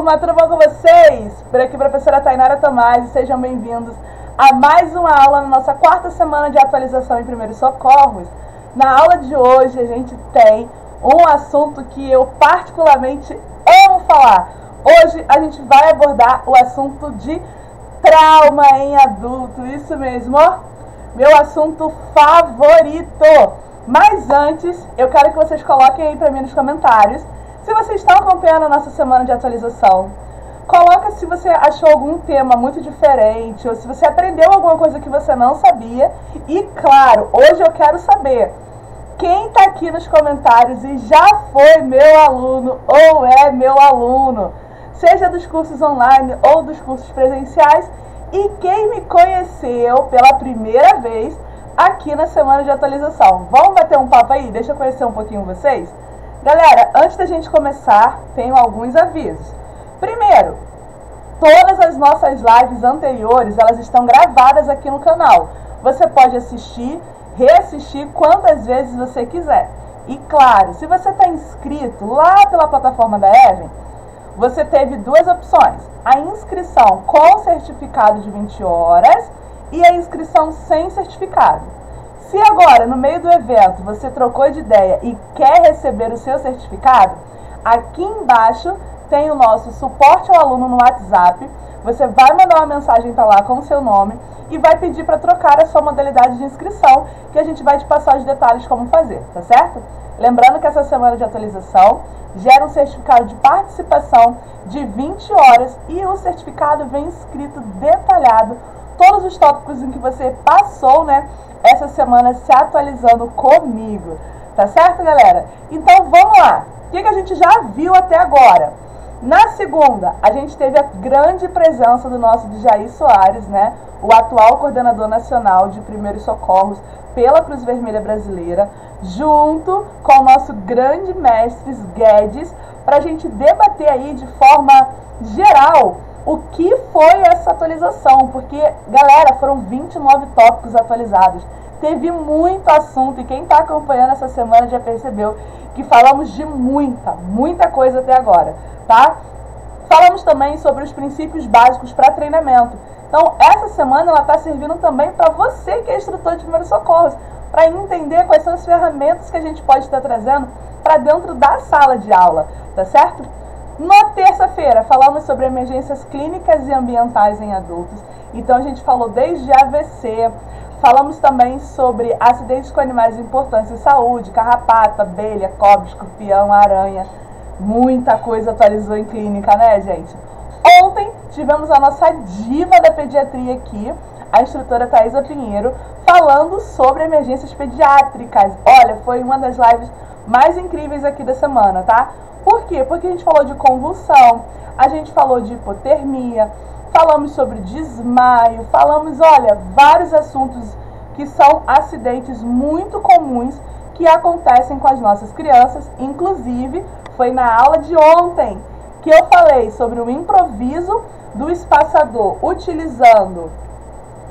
turma, tudo bom com vocês? Por aqui, professora Tainara Tomás, e sejam bem-vindos a mais uma aula na nossa quarta semana de atualização em primeiros socorros. Na aula de hoje, a gente tem um assunto que eu particularmente amo falar. Hoje, a gente vai abordar o assunto de trauma em adulto, isso mesmo, meu assunto favorito. Mas antes, eu quero que vocês coloquem aí para mim nos comentários se vocês estão acompanhando a nossa semana de atualização. Coloca se você achou algum tema muito diferente, ou se você aprendeu alguma coisa que você não sabia. E claro, hoje eu quero saber quem está aqui nos comentários e já foi meu aluno ou é meu aluno, seja dos cursos online ou dos cursos presenciais, e quem me conheceu pela primeira vez aqui na semana de atualização. Vamos bater um papo aí? Deixa eu conhecer um pouquinho vocês. Galera, antes da gente começar, tenho alguns avisos. Primeiro, todas as nossas lives anteriores, elas estão gravadas aqui no canal. Você pode assistir, reassistir quantas vezes você quiser. E claro, se você está inscrito lá pela plataforma da Even, você teve duas opções: a inscrição com certificado de 20 horas e a inscrição sem certificado. Se agora, no meio do evento, você trocou de ideia e quer receber o seu certificado, aqui embaixo tem o nosso suporte ao aluno no WhatsApp. Você vai mandar uma mensagem para lá com o seu nome e vai pedir para trocar a sua modalidade de inscrição, que a gente vai te passar os detalhes como fazer, tá certo? Lembrando que essa semana de atualização gera um certificado de participação de 20 horas e o certificado vem escrito detalhado todos os tópicos em que você passou, né, essa semana se atualizando comigo, tá certo, galera? Então vamos lá, o que a gente já viu até agora? Na segunda, a gente teve a grande presença do nosso Jair Soares, né, o atual coordenador nacional de primeiros socorros pela Cruz Vermelha Brasileira, junto com o nosso grande mestre Guedes, para a gente debater aí de forma geral o que foi essa atualização, porque, galera, foram 29 tópicos atualizados. Teve muito assunto e quem está acompanhando essa semana já percebeu que falamos de muita coisa até agora, tá? Falamos também sobre os princípios básicos para treinamento. Então, essa semana ela está servindo também para você que é instrutor de primeiros socorros, para entender quais são as ferramentas que a gente pode estar trazendo para dentro da sala de aula, tá certo? Na terça-feira, falamos sobre emergências clínicas e ambientais em adultos. Então, a gente falou desde AVC, falamos também sobre acidentes com animais importantes em saúde, carrapato, abelha, cobra, escorpião, aranha. Muita coisa atualizou em clínica, né, gente? Ontem, tivemos a nossa diva da pediatria aqui, a instrutora Thaisa Pinheiro, falando sobre emergências pediátricas. Olha, foi uma das lives mais incríveis aqui da semana, tá? Por quê? Porque a gente falou de convulsão, a gente falou de hipotermia, falamos sobre desmaio, falamos, olha, vários assuntos que são acidentes muito comuns que acontecem com as nossas crianças. Inclusive, foi na aula de ontem que eu falei sobre o improviso do espaçador utilizando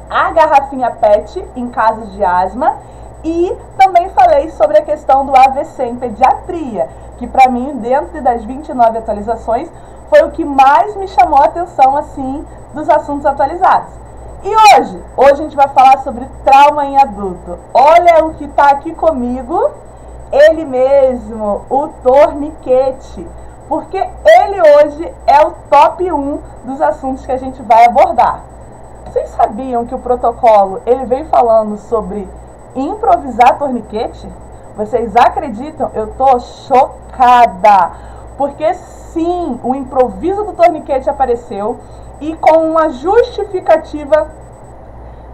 a garrafinha PET em casos de asma, e também falei sobre a questão do AVC em pediatria, que para mim, dentro das 29 atualizações, foi o que mais me chamou a atenção, assim, dos assuntos atualizados. E hoje a gente vai falar sobre trauma em adulto. Olha o que está aqui comigo, ele mesmo, o torniquete, porque ele hoje é o top 1 dos assuntos que a gente vai abordar. Vocês sabiam que o protocolo, ele vem falando sobre improvisar torniquete? Vocês acreditam? Eu tô chocada, porque sim, o improviso do torniquete apareceu e com uma justificativa,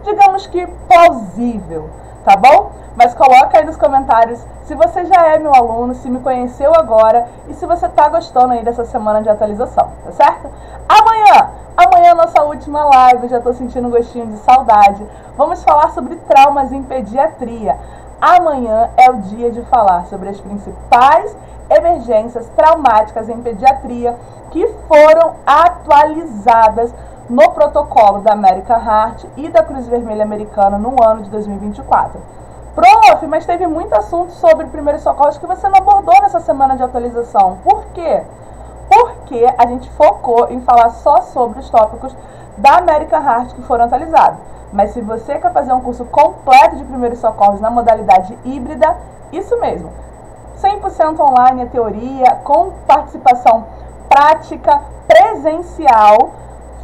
digamos que plausível, tá bom? Mas coloca aí nos comentários se você já é meu aluno, se me conheceu agora e se você tá gostando aí dessa semana de atualização, tá certo? Amanhã é a nossa última live, eu já tô sentindo um gostinho de saudade. Vamos falar sobre traumas em pediatria. Amanhã é o dia de falar sobre as principais emergências traumáticas em pediatria que foram atualizadas no protocolo da American Heart e da Cruz Vermelha Americana no ano de 2024. Prof, mas teve muito assunto sobre primeiros socorros que você não abordou nessa semana de atualização. Por quê? Porque porque a gente focou em falar só sobre os tópicos da American Heart que foram atualizados. Mas se você quer fazer um curso completo de primeiros socorros na modalidade híbrida, isso mesmo, 100% online a teoria, com participação prática, presencial.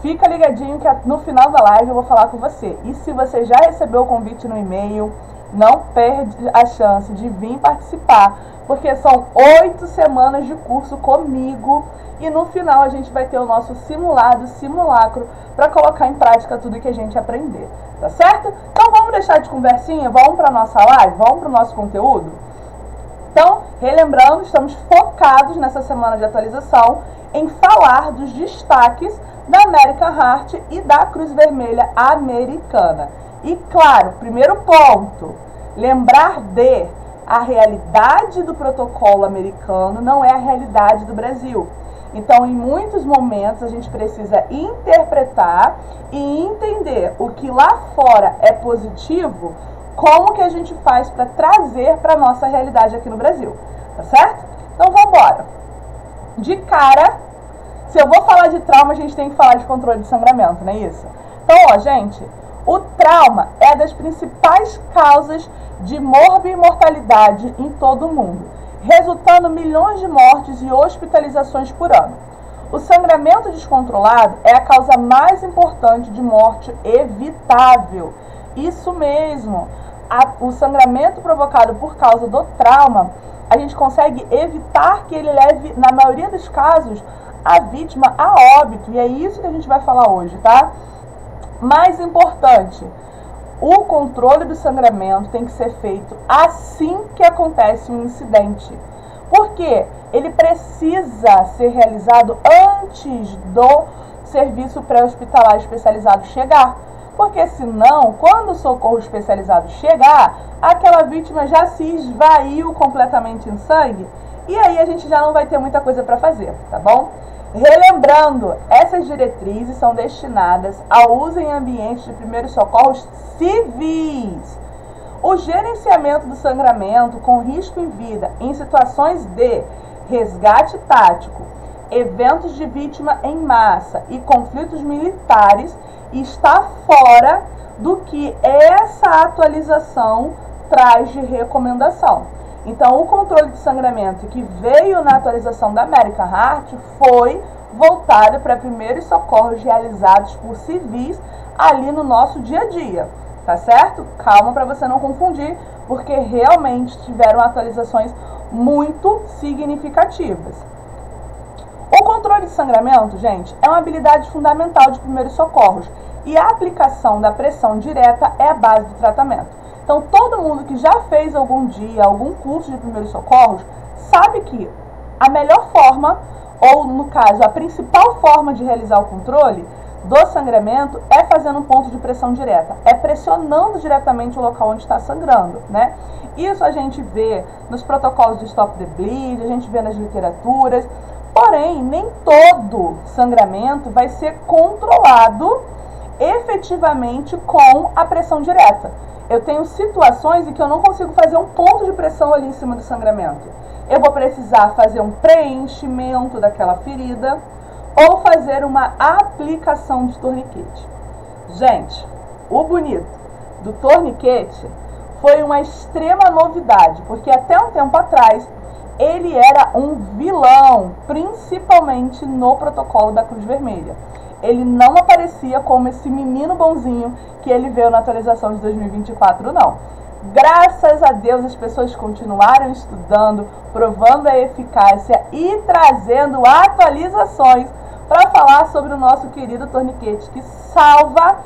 Fica ligadinho que no final da live eu vou falar com você. E se você já recebeu o convite no e-mail, não perde a chance de vir participar, porque são 8 semanas de curso comigo e no final a gente vai ter o nosso simulacro, para colocar em prática tudo que a gente aprender, tá certo? Então vamos deixar de conversinha, vamos para a nossa live, vamos para o nosso conteúdo? Então, relembrando, estamos focados nessa semana de atualização em falar dos destaques da American Heart e da Cruz Vermelha Americana. E claro, primeiro ponto, lembrar a realidade do protocolo americano não é a realidade do Brasil. Então, em muitos momentos, a gente precisa interpretar e entender o que lá fora é positivo, como que a gente faz para trazer para a nossa realidade aqui no Brasil, tá certo? Então, vamos embora. De cara, se eu vou falar de trauma, a gente tem que falar de controle de sangramento, não é isso? Então, ó, gente, o trauma é uma das principais causas de morbimortalidade em todo o mundo, resultando em milhões de mortes e hospitalizações por ano. O sangramento descontrolado é a causa mais importante de morte evitável. Isso mesmo, o sangramento provocado por causa do trauma, a gente consegue evitar que ele leve, na maioria dos casos, a vítima a óbito. E é isso que a gente vai falar hoje, tá? Mais importante, o controle do sangramento tem que ser feito assim que acontece um incidente. Por quê? Ele precisa ser realizado antes do serviço pré-hospitalar especializado chegar. Porque senão, quando o socorro especializado chegar, aquela vítima já se esvaiu completamente em sangue e aí a gente já não vai ter muita coisa para fazer, tá bom? Relembrando, essas diretrizes são destinadas ao uso em ambientes de primeiros socorros civis. O gerenciamento do sangramento com risco em vida em situações de resgate tático, eventos de vítima em massa e conflitos militares está fora do que essa atualização traz de recomendação. Então, o controle de sangramento que veio na atualização da American Heart foi voltado para primeiros socorros realizados por civis ali no nosso dia a dia, tá certo? Calma para você não confundir, porque realmente tiveram atualizações muito significativas. O controle de sangramento, gente, é uma habilidade fundamental de primeiros socorros e a aplicação da pressão direta é a base do tratamento. Então, todo mundo que já fez algum dia, algum curso de primeiros socorros, sabe que a melhor forma, ou no caso, a principal forma de realizar o controle do sangramento é fazendo um ponto de pressão direta, é pressionando diretamente o local onde está sangrando, né? Isso a gente vê nos protocolos de Stop the Bleed, a gente vê nas literaturas, porém, nem todo sangramento vai ser controlado efetivamente com a pressão direta. Eu tenho situações em que eu não consigo fazer um ponto de pressão ali em cima do sangramento. Eu vou precisar fazer um preenchimento daquela ferida ou fazer uma aplicação de torniquete. Gente, o bonito do torniquete foi uma extrema novidade, porque até um tempo atrás ele era um vilão, principalmente no protocolo da Cruz Vermelha. Ele não aparecia como esse menino bonzinho que ele veio na atualização de 2024, não. Graças a Deus as pessoas continuaram estudando, provando a eficácia e trazendo atualizações para falar sobre o nosso querido torniquete que salva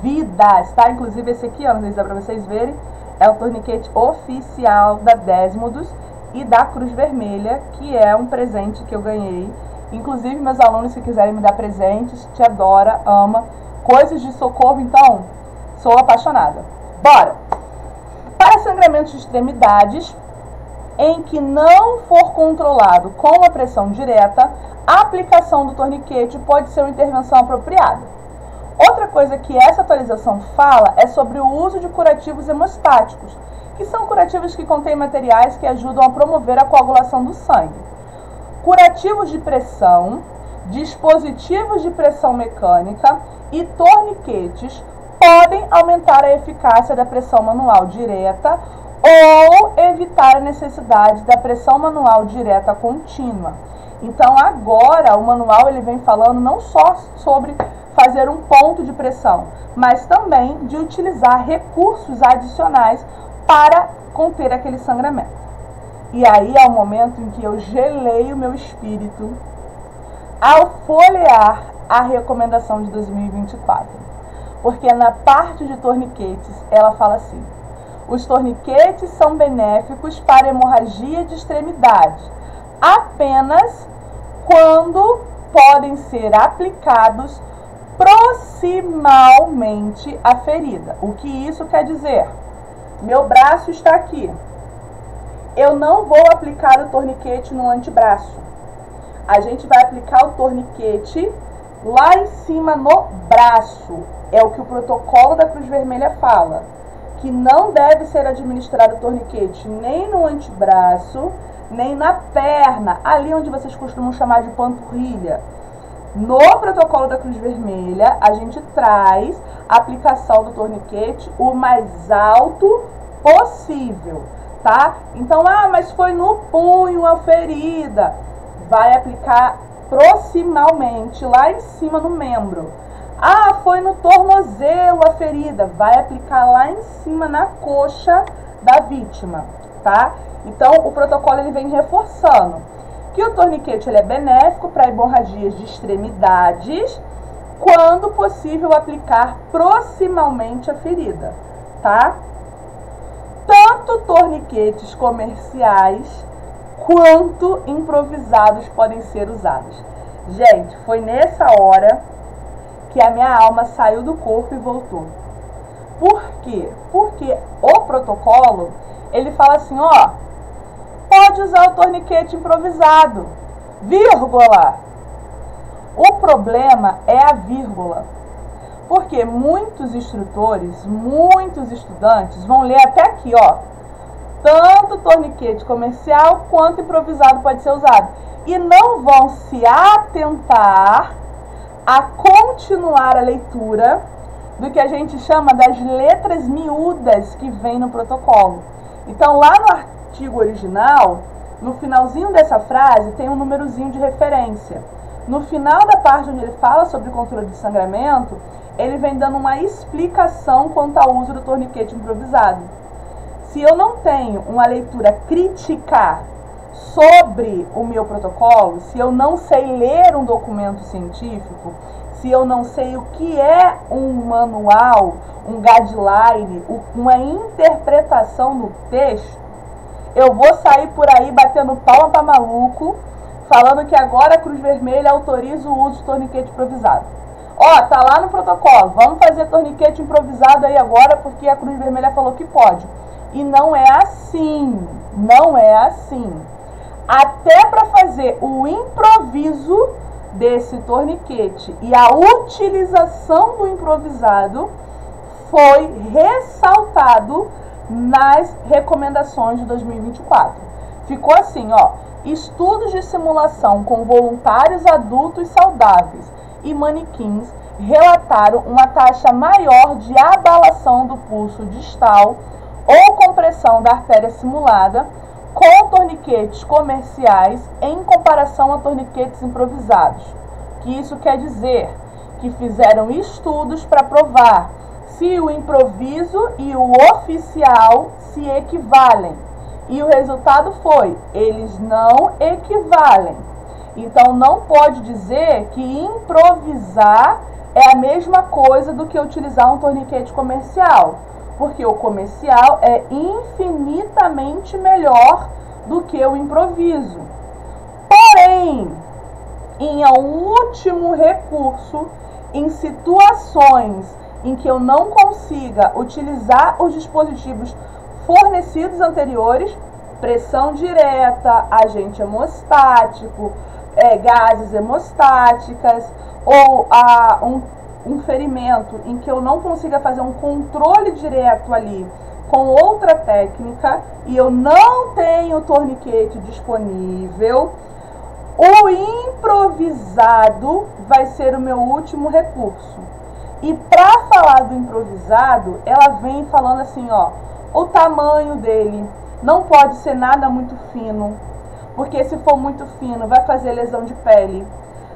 vidas, tá? Inclusive esse aqui, ó, não sei se dá para vocês verem, é o torniquete oficial da Desmodus e da Cruz Vermelha, que é um presente que eu ganhei. Inclusive, meus alunos, se quiserem me dar presentes, te adora, ama. Coisas de socorro, então, sou apaixonada. Bora! Para sangramentos de extremidades, em que não for controlado com a pressão direta, a aplicação do torniquete pode ser uma intervenção apropriada. Outra coisa que essa atualização fala é sobre o uso de curativos hemostáticos, que são curativos que contêm materiais que ajudam a promover a coagulação do sangue. Curativos de pressão dispositivos de pressão mecânica e torniquetes podem aumentar a eficácia da pressão manual direta ou evitar a necessidade da pressão manual direta contínua. Então agora o manual ele vem falando não só sobre fazer um ponto de pressão, mas também de utilizar recursos adicionais para conter aquele sangramento. E aí é o momento em que eu gelei o meu espírito ao folhear a recomendação de 2024. Porque na parte de torniquetes ela fala assim: os torniquetes são benéficos para hemorragia de extremidade, apenas quando podem ser aplicados proximalmente à ferida. O que isso quer dizer? Meu braço está aqui. Eu não vou aplicar o torniquete no antebraço. A gente vai aplicar o torniquete lá em cima no braço. É o que o protocolo da Cruz Vermelha fala. Que não deve ser administrado torniquete nem no antebraço, nem na perna, ali onde vocês costumam chamar de panturrilha. No protocolo da Cruz Vermelha, a gente traz a aplicação do torniquete o mais alto possível, tá? Então, mas foi no punho a ferida. Vai aplicar proximalmente, lá em cima no membro. Foi no tornozelo a ferida. Vai aplicar lá em cima na coxa da vítima, tá? Então, o protocolo ele vem reforçando que o torniquete ele é benéfico para hemorragias de extremidades, quando possível aplicar proximalmente a ferida, tá? Tanto torniquetes comerciais quanto improvisados podem ser usados. Gente, foi nessa hora que a minha alma saiu do corpo e voltou. Por quê? Porque o protocolo, ele fala assim, pode usar o torniquete improvisado, vírgula. O problema é a vírgula. Porque muitos instrutores, muitos estudantes vão ler até aqui, tanto torniquete comercial quanto improvisado pode ser usado. E não vão se atentar a continuar a leitura do que a gente chama das letras miúdas que vem no protocolo. Então, lá no artigo original, no finalzinho dessa frase, tem um númerozinho de referência. No final da parte onde ele fala sobre controle de sangramento, ele vem dando uma explicação quanto ao uso do torniquete improvisado. Se eu não tenho uma leitura crítica sobre o meu protocolo, se eu não sei ler um documento científico, se eu não sei o que é um manual, um guideline, uma interpretação do texto, eu vou sair por aí batendo palma para maluco, falando que agora a Cruz Vermelha autoriza o uso de torniquete improvisado. Tá lá no protocolo, vamos fazer torniquete improvisado aí agora porque a Cruz Vermelha falou que pode. E não é assim, não é assim. Até para fazer o improviso desse torniquete e a utilização do improvisado foi ressaltado nas recomendações de 2024. Ficou assim, estudos de simulação com voluntários adultos saudáveis e manequins relataram uma taxa maior de abalação do pulso distal ou compressão da artéria simulada com torniquetes comerciais em comparação a torniquetes improvisados. Que isso quer dizer que fizeram estudos para provar se o improviso e o oficial se equivalem. E o resultado foi, eles não equivalem. Então não pode dizer que improvisar é a mesma coisa do que utilizar um torniquete comercial. Porque o comercial é infinitamente melhor do que o improviso. Porém, em um último recurso, em situações em que eu não consiga utilizar os dispositivos fornecidos anteriores, pressão direta, agente hemostático, gases hemostáticas, ou um ferimento em que eu não consiga fazer um controle direto ali com outra técnica e eu não tenho torniquete disponível, O improvisado vai ser o meu último recurso. E para falar do improvisado, ela vem falando assim, ó, o tamanho dele não pode ser nada muito fino, porque se for muito fino vai fazer lesão de pele.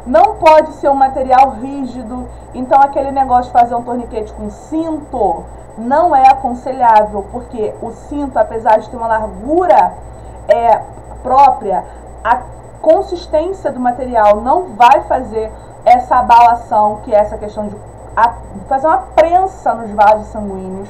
Não pode ser um material rígido, então aquele negócio de fazer um torniquete com cinto não é aconselhável, porque o cinto, apesar de ter uma largura própria, a consistência do material não vai fazer essa abalação, que é essa questão de fazer uma prensa nos vasos sanguíneos.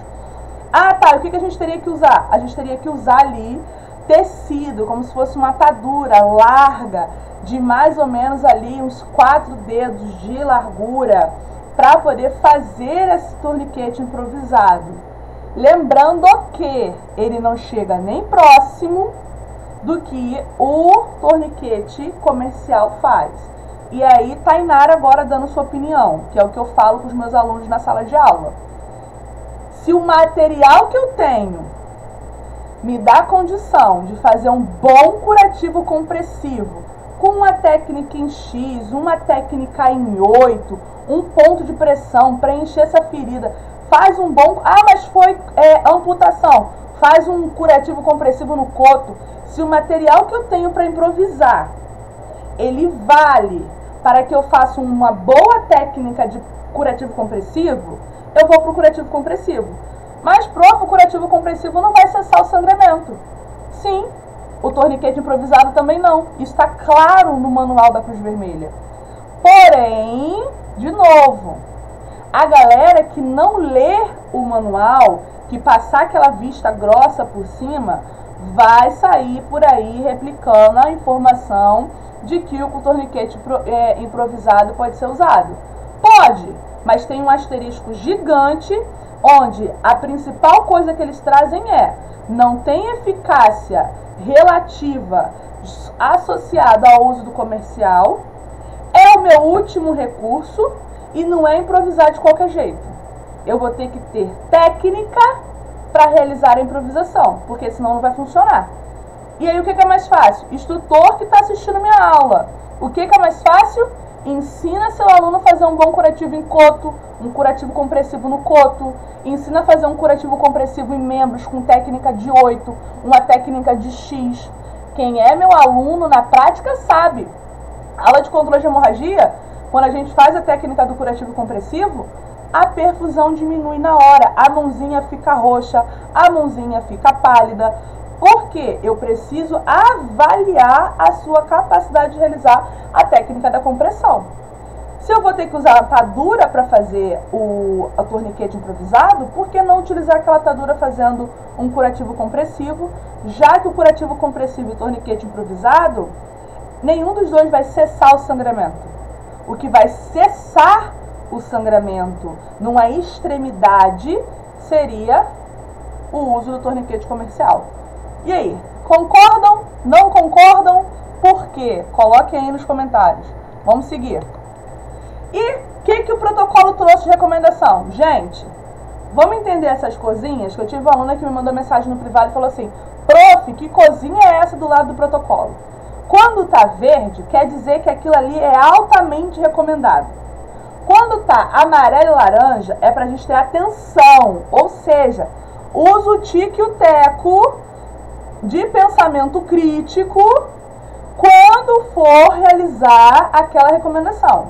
Ah, tá, o que a gente teria que usar? A gente teria que usar ali tecido, como se fosse uma atadura larga, de mais ou menos ali uns 4 dedos de largura, para poder fazer esse torniquete improvisado. Lembrando que ele não chega nem próximo do que o torniquete comercial faz. E aí, Tainara agora dando sua opinião, que é o que eu falo com os meus alunos na sala de aula. Se o material que eu tenho me dá condição de fazer um bom curativo compressivo, com uma técnica em X, uma técnica em 8, um ponto de pressão, preencher essa ferida, faz um bom... Ah, mas foi amputação. Faz um curativo compressivo no coto. Se o material que eu tenho para improvisar, ele vale para que eu faça uma boa técnica de curativo compressivo, eu vou para o curativo compressivo. Mas, prof, o curativo compressivo não vai cessar o sangramento. Sim, o torniquete improvisado também não. Isso está claro no manual da Cruz Vermelha. Porém, de novo, a galera que não lê o manual, que passar aquela vista grossa por cima, vai sair por aí replicando a informação de que o torniquete improvisado pode ser usado. Pode, mas tem um asterisco gigante, onde a principal coisa que eles trazem não tem eficácia relativa associada ao uso do comercial, é o meu último recurso e não é improvisar de qualquer jeito. Eu vou ter que ter técnica para realizar a improvisação, porque senão não vai funcionar. E aí o que é mais fácil? Instrutor que está assistindo minha aula. O que é mais fácil? Ensina seu aluno a fazer um bom curativo em coto, um curativo compressivo no coto. Ensina a fazer um curativo compressivo em membros com técnica de 8, uma técnica de X. Quem é meu aluno na prática sabe. Aula de controle de hemorragia, quando a gente faz a técnica do curativo compressivo, a perfusão diminui na hora. A mãozinha fica roxa, a mãozinha fica pálida. Porque eu preciso avaliar a sua capacidade de realizar a técnica da compressão. Se eu vou ter que usar a atadura para fazer o torniquete improvisado, por que não utilizar aquela atadura fazendo um curativo compressivo, já que o curativo compressivo e o torniquete improvisado, nenhum dos dois vai cessar o sangramento. O que vai cessar o sangramento numa extremidade seria o uso do torniquete comercial. E aí, concordam? Não concordam? Por quê? Coloquem aí nos comentários. Vamos seguir. E o que o protocolo trouxe de recomendação? Gente, vamos entender essas coisinhas, que eu tive uma aluna que me mandou mensagem no privado e falou assim: prof, que coisinha é essa do lado do protocolo? Quando tá verde, quer dizer que aquilo ali é altamente recomendado. Quando tá amarelo e laranja, é pra gente ter atenção, ou seja, usa o tique e o teco de pensamento crítico quando for realizar aquela recomendação.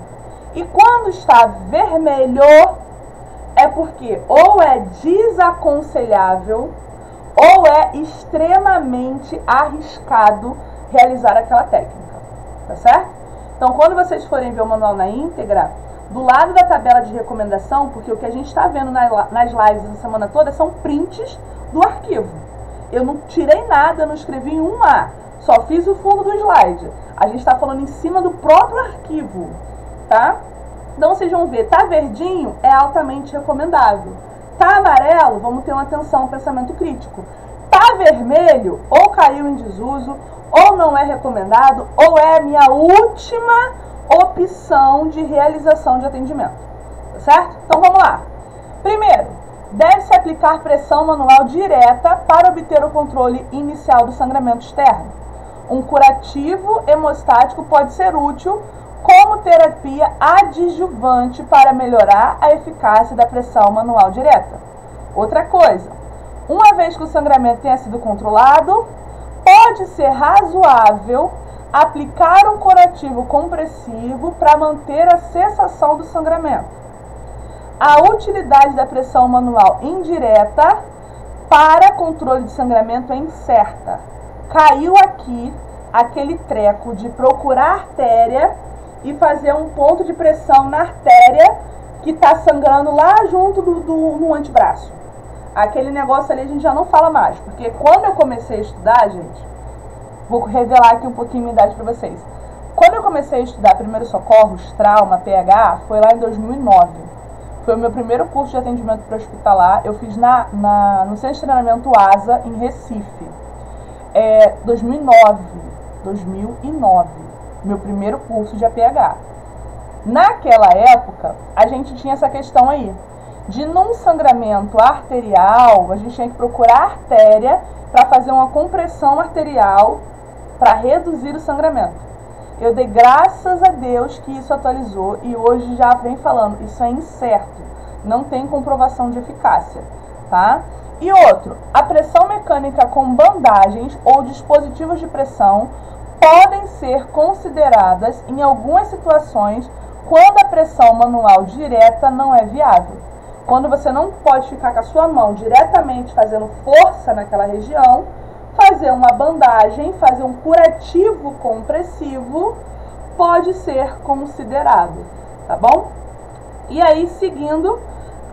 E quando está vermelho, é porque ou é desaconselhável ou é extremamente arriscado realizar aquela técnica, tá certo? Então, quando vocês forem ver o manual na íntegra, do lado da tabela de recomendação, porque o que a gente está vendo nas lives essa semana toda são prints do arquivo. Eu não tirei nada, eu não escrevi um A, só fiz o fundo do slide. A gente está falando em cima do próprio arquivo, tá? Então vocês vão ver, tá verdinho, é altamente recomendável. Tá amarelo, vamos ter uma atenção, um pensamento crítico. Tá vermelho, ou caiu em desuso, ou não é recomendado, ou é a minha última opção de realização de atendimento, tá certo? Então vamos lá. Primeiro, deve-se aplicar pressão manual direta para obter o controle inicial do sangramento externo. Um curativo hemostático pode ser útil como terapia adjuvante para melhorar a eficácia da pressão manual direta. Outra coisa, uma vez que o sangramento tenha sido controlado, pode ser razoável aplicar um curativo compressivo para manter a cessação do sangramento. A utilidade da pressão manual indireta para controle de sangramento é incerta. Caiu aqui aquele treco de procurar artéria e fazer um ponto de pressão na artéria que está sangrando lá junto no antebraço. Aquele negócio ali a gente já não fala mais, porque quando eu comecei a estudar, gente, vou revelar aqui um pouquinho minha idade para vocês. Quando eu comecei a estudar primeiros socorros, trauma, PH, foi lá em 2009. Foi o meu primeiro curso de atendimento pré-hospitalar. Eu fiz no Centro de Treinamento ASA, em Recife. 2009. Meu primeiro curso de APH. Naquela época, a gente tinha essa questão aí. De num sangramento arterial, a gente tinha que procurar a artéria para fazer uma compressão arterial para reduzir o sangramento. Eu dei graças a Deus que isso atualizou e hoje já vem falando, isso é incerto, não tem comprovação de eficácia, tá? E outro, a pressão mecânica com bandagens ou dispositivos de pressão podem ser consideradas em algumas situações quando a pressão manual direta não é viável. Quando você não pode ficar com a sua mão diretamente fazendo força naquela região, fazer uma bandagem, fazer um curativo compressivo pode ser considerado, tá bom? E aí, seguindo,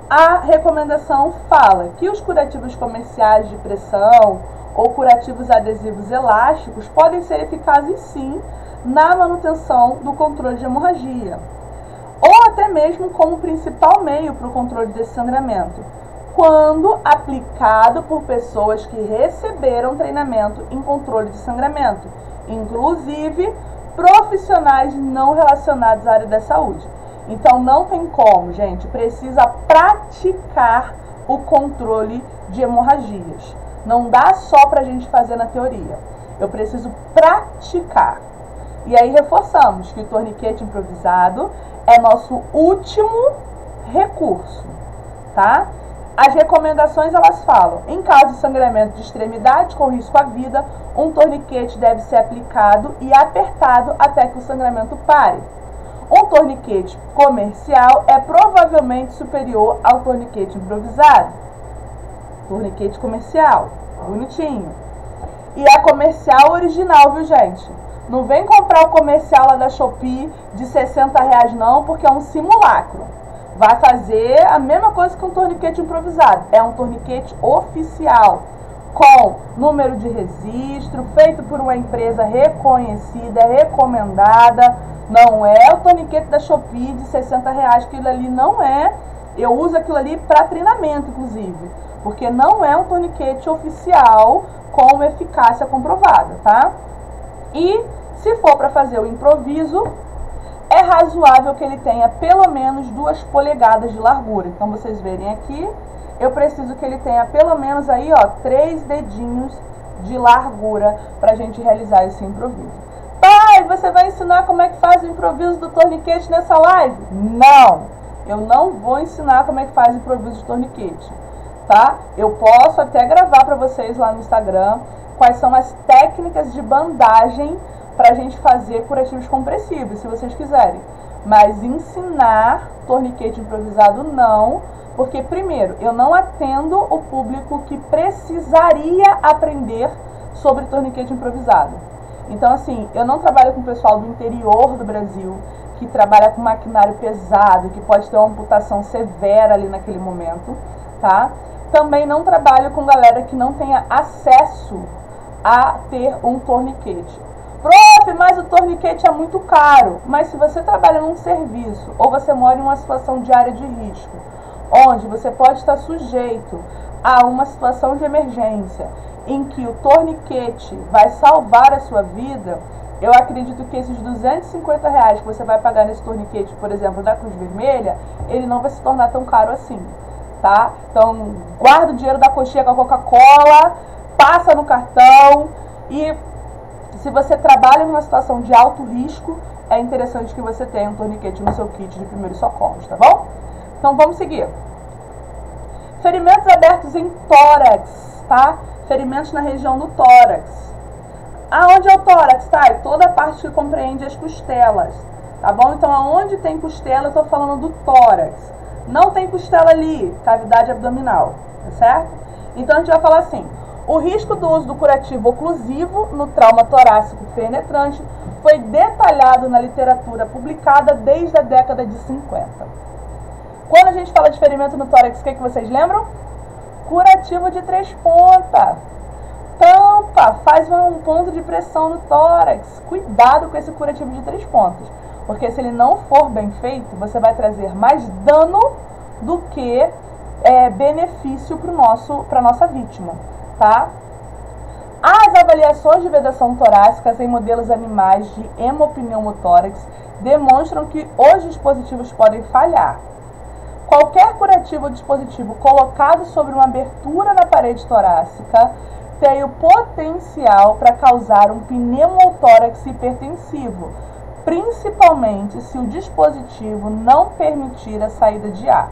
a recomendação fala que os curativos comerciais de pressão ou curativos adesivos elásticos podem ser eficazes sim na manutenção do controle de hemorragia, ou até mesmo como principal meio para o controle desse sangramento, quando aplicado por pessoas que receberam treinamento em controle de sangramento, inclusive profissionais não relacionados à área da saúde. Então não tem como, gente, precisa praticar o controle de hemorragias. Não dá só para a gente fazer na teoria, eu preciso praticar. E aí reforçamos que o torniquete improvisado é nosso último recurso, tá? As recomendações, elas falam, em caso de sangramento de extremidade com risco à vida, um torniquete deve ser aplicado e apertado até que o sangramento pare. Um torniquete comercial é provavelmente superior ao torniquete improvisado. Torniquete comercial, bonitinho. E a comercial original, viu, gente? Não vem comprar o comercial lá da Shopee de R$60 não, porque é um simulacro. Vai fazer a mesma coisa que um torniquete improvisado. É um torniquete oficial, com número de registro, feito por uma empresa reconhecida, recomendada. Não é o torniquete da Shopee de R$60, aquilo ali não é. Eu uso aquilo ali para treinamento, inclusive, porque não é um torniquete oficial com eficácia comprovada, tá? E se for para fazer o improviso, é razoável que ele tenha pelo menos 2 polegadas de largura. Então, vocês verem aqui, eu preciso que ele tenha pelo menos aí, ó, 3 dedinhos de largura para a gente realizar esse improviso. Pai, você vai ensinar como é que faz o improviso do torniquete nessa live? Não, eu não vou ensinar como é que faz o improviso de torniquete, tá? Eu posso até gravar para vocês lá no Instagram quais são as técnicas de bandagem para a gente fazer curativos compressivos, se vocês quiserem. Mas ensinar torniquete improvisado não, porque primeiro, eu não atendo o público que precisaria aprender sobre torniquete improvisado. Então, assim, eu não trabalho com o pessoal do interior do Brasil, que trabalha com maquinário pesado, que pode ter uma amputação severa ali naquele momento, tá? Também não trabalho com galera que não tenha acesso a ter um torniquete. Prof, mas o torniquete é muito caro. Mas se você trabalha num serviço ou você mora em uma situação de área de risco, onde você pode estar sujeito a uma situação de emergência em que o torniquete vai salvar a sua vida, eu acredito que esses R$250 que você vai pagar nesse torniquete, por exemplo, da Cruz Vermelha, ele não vai se tornar tão caro assim, tá? Então, guarda o dinheiro da coxinha com a Coca-Cola, passa no cartão e Se você trabalha em uma situação de alto risco, é interessante que você tenha um torniquete no seu kit de primeiros socorros, tá bom? Então vamos seguir. Ferimentos abertos em tórax, tá? Ferimentos na região do tórax. Aonde é o tórax, tá? É toda a parte que compreende as costelas, tá bom? Então aonde tem costela, eu tô falando do tórax. Não tem costela ali, cavidade abdominal, tá certo? Então a gente vai falar assim: o risco do uso do curativo oclusivo no trauma torácico penetrante foi detalhado na literatura publicada desde a década de 50. Quando a gente fala de ferimento no tórax, o que vocês lembram? Curativo de 3 pontas. Tampa, faz um ponto de pressão no tórax. Cuidado com esse curativo de 3 pontas, porque se ele não for bem feito, você vai trazer mais dano do que benefício para a nossa vítima, tá? As avaliações de vedação torácica em modelos animais de hemopneumotórax demonstram que os dispositivos podem falhar. Qualquer curativo ou dispositivo colocado sobre uma abertura na parede torácica tem o potencial para causar um pneumotórax hipertensivo, principalmente se o dispositivo não permitir a saída de ar.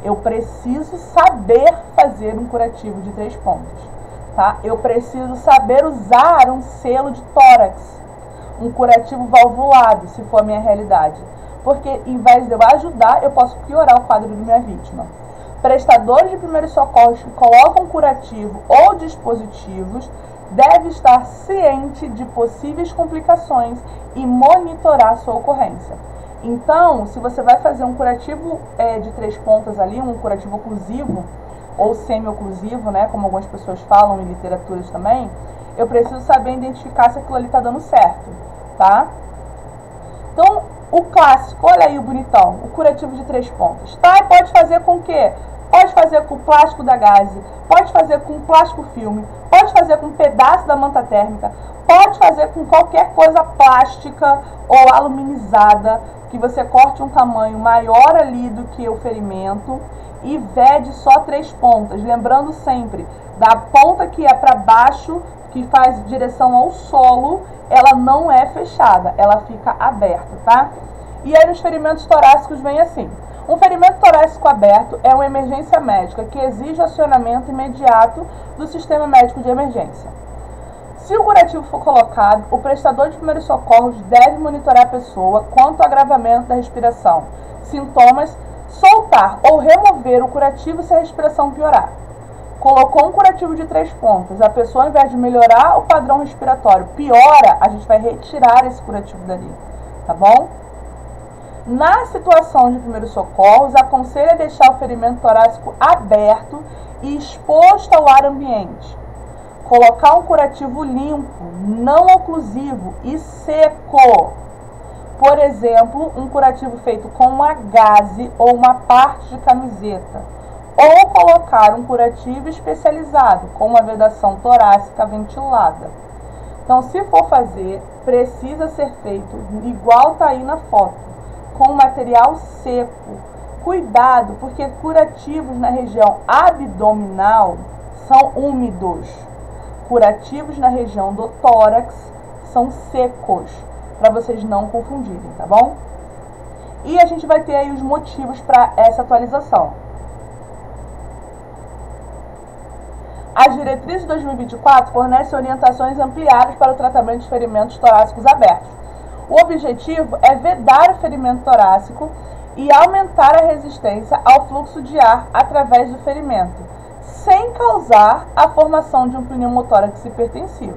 Eu preciso saber fazer um curativo de 3 pontos, tá? Eu preciso saber usar um selo de tórax, um curativo valvulado, se for a minha realidade. Porque, em vez de eu ajudar, eu posso piorar o quadro de minha vítima. Prestadores de primeiros socorros que colocam curativo ou dispositivos devem estar ciente de possíveis complicações e monitorar sua ocorrência. Então, se você vai fazer um curativo de 3 pontas ali, um curativo oclusivo ou semi-oclusivo, né, como algumas pessoas falam em literaturas também, eu preciso saber identificar se aquilo ali está dando certo, tá? Então, o clássico, olha aí o bonitão, o curativo de 3 pontas. Tá, e pode fazer com o quê? Pode fazer com plástico da gaze, pode fazer com plástico filme, pode fazer com um pedaço da manta térmica, pode fazer com qualquer coisa plástica ou aluminizada, que você corte um tamanho maior ali do que o ferimento e vede só 3 pontas. Lembrando sempre, da ponta que é para baixo, que faz direção ao solo, ela não é fechada, ela fica aberta, tá? E aí nos ferimentos torácicos vem assim: um ferimento torácico aberto é uma emergência médica que exige acionamento imediato do sistema médico de emergência. Se o curativo for colocado, o prestador de primeiros socorros deve monitorar a pessoa quanto ao agravamento da respiração, sintomas, soltar ou remover o curativo se a respiração piorar. Colocou um curativo de 3 pontas, a pessoa, ao invés de melhorar o padrão respiratório, piora, a gente vai retirar esse curativo dali, tá bom? Na situação de primeiros socorros, aconselha deixar o ferimento torácico aberto e exposto ao ar ambiente. Colocar um curativo limpo, não oclusivo e seco. Por exemplo, um curativo feito com uma gaze ou uma parte de camiseta. Ou colocar um curativo especializado, com uma vedação torácica ventilada. Então, se for fazer, precisa ser feito igual está aí na foto, com material seco. Cuidado, porque curativos na região abdominal são úmidos. Curativos na região do tórax são secos, para vocês não confundirem, tá bom? E a gente vai ter aí os motivos para essa atualização. As diretrizes de 2024 fornecem orientações ampliadas para o tratamento de ferimentos torácicos abertos. O objetivo é vedar o ferimento torácico e aumentar a resistência ao fluxo de ar através do ferimento, sem causar a formação de um pneumotórax hipertensivo.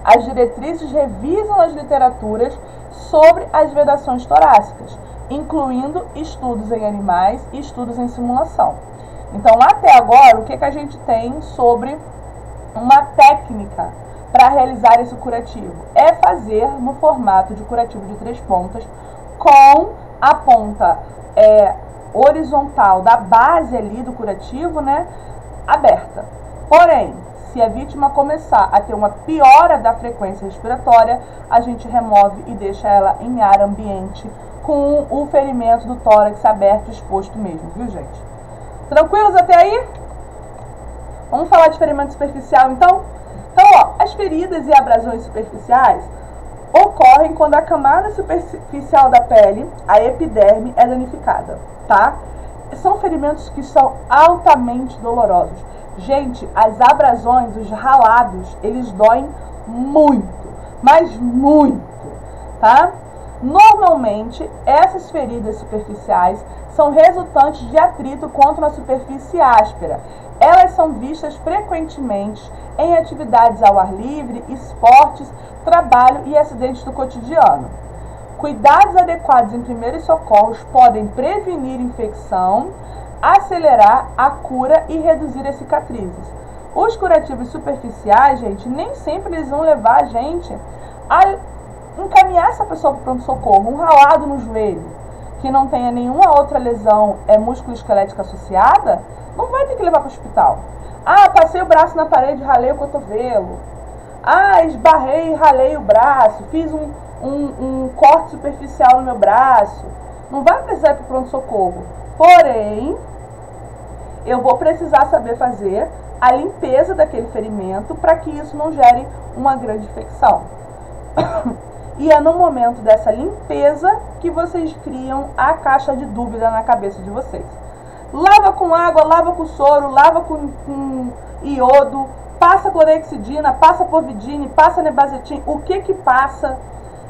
As diretrizes revisam as literaturas sobre as vedações torácicas, incluindo estudos em animais e estudos em simulação. Então, até agora, o que a gente tem sobre uma técnica para realizar esse curativo? É fazer no formato de curativo de 3 pontas, com a ponta horizontal da base ali do curativo, né, aberta. Porém, se a vítima começar a ter uma piora da frequência respiratória, a gente remove e deixa ela em ar ambiente com o ferimento do tórax aberto, exposto mesmo, viu, gente? Tranquilos até aí? Vamos falar de ferimento superficial, então? Então, ó, as feridas e abrasões superficiais ocorrem quando a camada superficial da pele, a epiderme, é danificada, tá? São ferimentos que são altamente dolorosos. Gente, as abrasões, os ralados, eles doem muito, mas muito, tá? Normalmente, essas feridas superficiais são resultantes de atrito contra uma superfície áspera. Elas são vistas frequentemente em atividades ao ar livre, esportes, trabalho e acidentes do cotidiano. Cuidados adequados em primeiros socorros podem prevenir infecção, acelerar a cura e reduzir as cicatrizes. Os curativos superficiais, gente, nem sempre eles vão levar a gente a encaminhar essa pessoa para o pronto-socorro. Um ralado no joelho, que não tenha nenhuma outra lesão músculo-esquelética associada, não vai ter que levar para o hospital. Ah, passei o braço na parede e ralei o cotovelo. Ah, esbarrei e ralei o braço. Fiz um corte superficial no meu braço. Não vai precisar ir para o pronto-socorro. Porém, eu vou precisar saber fazer a limpeza daquele ferimento para que isso não gere uma grande infecção. E é no momento dessa limpeza que vocês criam a caixa de dúvida na cabeça de vocês. Lava com água, lava com soro, lava com iodo, passa clorexidina, passa povidine, passa nebacetim, o que passa?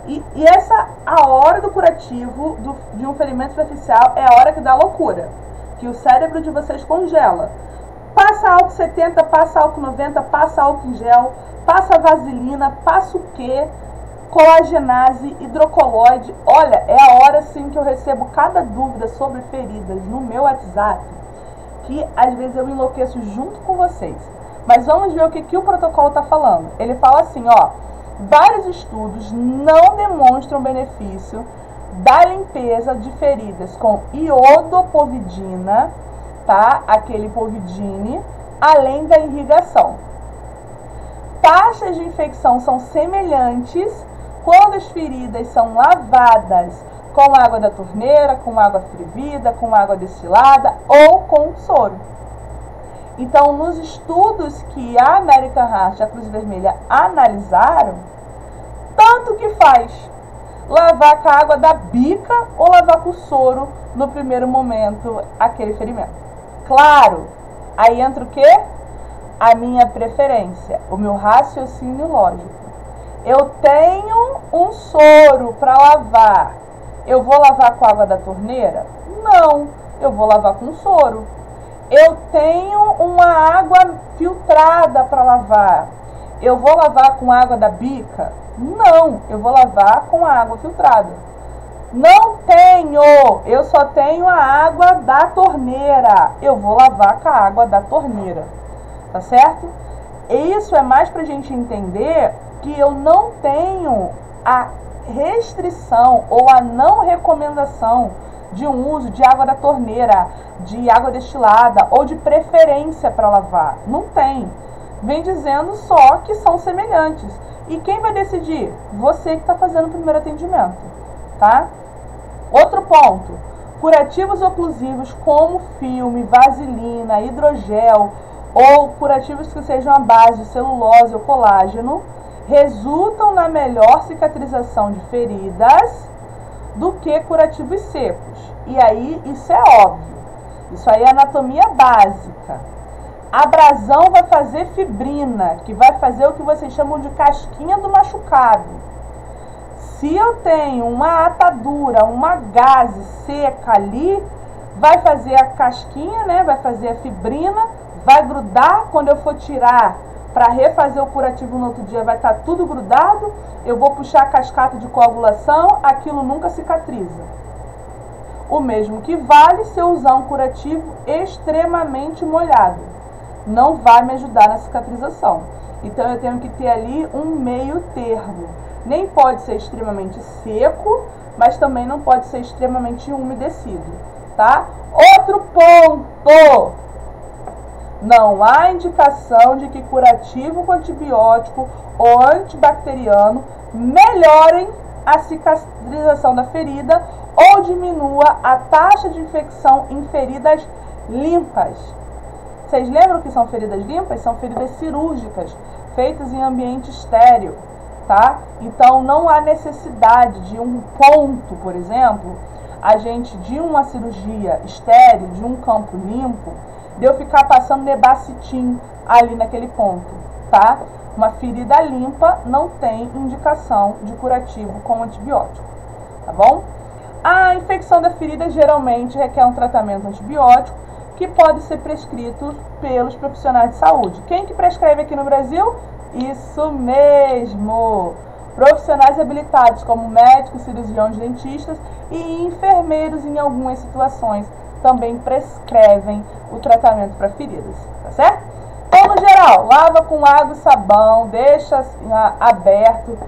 E essa, a hora do curativo de um ferimento superficial é a hora que dá loucura, que o cérebro de vocês congela. Passa álcool 70, passa álcool 90, passa álcool em gel, passa vaselina, passa o quê? Colagenase, hidrocoloide. Olha, é a hora sim que eu recebo cada dúvida sobre feridas no meu WhatsApp, que às vezes eu enlouqueço junto com vocês. Mas vamos ver o que o protocolo está falando. Ele fala assim, ó, vários estudos não demonstram benefício da limpeza de feridas com iodopovidina, tá? Aquele povidine, além da irrigação. Taxas de infecção são semelhantes quando as feridas são lavadas com água da torneira, com água fervida, com água destilada ou com soro. Então, nos estudos que a American Heart e a Cruz Vermelha analisaram, tanto que faz lavar com a água da bica ou lavar com soro no primeiro momento aquele ferimento. Claro, aí entra o quê? A minha preferência, o meu raciocínio lógico. Eu tenho um soro para lavar. Eu vou lavar com água da torneira? Não, eu vou lavar com soro. Eu tenho uma água filtrada para lavar. Eu vou lavar com água da bica? Não, eu vou lavar com a água filtrada. Não tenho, eu só tenho a água da torneira. Eu vou lavar com a água da torneira. Tá certo? Isso é mais para a gente entender que eu não tenho a restrição ou a não recomendação de um uso de água da torneira, de água destilada ou de preferência para lavar. Não tem. Vem dizendo só que são semelhantes. E quem vai decidir? Você que está fazendo o primeiro atendimento, tá? Outro ponto. Curativos oclusivos como filme, vaselina, hidrogel ou curativos que sejam à base de celulose ou colágeno resultam na melhor cicatrização de feridas do que curativos secos. E aí, isso é óbvio. Isso aí é anatomia básica. A abrasão vai fazer fibrina, que vai fazer o que vocês chamam de casquinha do machucado. Se eu tenho uma atadura, uma gaze seca ali, vai fazer a casquinha, né? Vai fazer a fibrina, vai grudar. Quando eu for tirar para refazer o curativo no outro dia, vai estar tudo grudado. Eu vou puxar a cascata de coagulação, aquilo nunca cicatriza. O mesmo que vale se eu usar um curativo extremamente molhado. Não vai me ajudar na cicatrização. Então eu tenho que ter ali um meio termo. Nem pode ser extremamente seco, mas também não pode ser extremamente umedecido, tá? Outro ponto. Não há indicação de que curativo com antibiótico ou antibacteriano melhorem a cicatrização da ferida ou diminua a taxa de infecção em feridas limpas. Vocês lembram que são feridas limpas? São feridas cirúrgicas, feitas em ambiente estéril, tá? Então não há necessidade de um ponto, por exemplo, de uma cirurgia estéril, de um campo limpo, de eu ficar passando nebacetim ali naquele ponto, tá? Uma ferida limpa não tem indicação de curativo com antibiótico, tá bom? A infecção da ferida geralmente requer um tratamento antibiótico que pode ser prescrito pelos profissionais de saúde. Quem que prescreve aqui no Brasil? Isso mesmo! Profissionais habilitados como médicos, cirurgiões, dentistas e enfermeiros em algumas situações também prescrevem o tratamento para feridas, tá certo? Então, no geral, lava com água e sabão, deixa aberto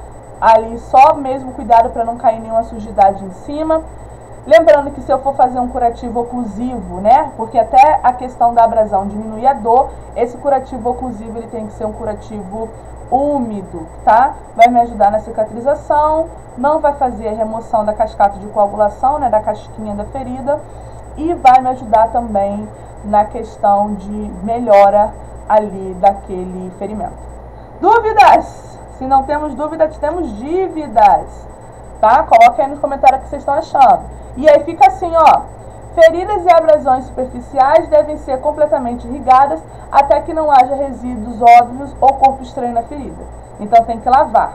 ali, só mesmo cuidado para não cair nenhuma sujidade em cima. Lembrando que se eu for fazer um curativo oclusivo, né, porque até a questão da abrasão diminui a dor, esse curativo oclusivo ele tem que ser um curativo úmido, tá? Vai me ajudar na cicatrização, não vai fazer a remoção da cascata de coagulação, né, da casquinha da ferida, e vai me ajudar também na questão de melhora ali daquele ferimento. Dúvidas? Se não temos dúvidas, temos dívidas, tá? Coloque aí nos comentários o que vocês estão achando. E aí fica assim, ó: feridas e abrasões superficiais devem ser completamente irrigadas até que não haja resíduos óbvios ou corpo estranho na ferida. Então tem que lavar.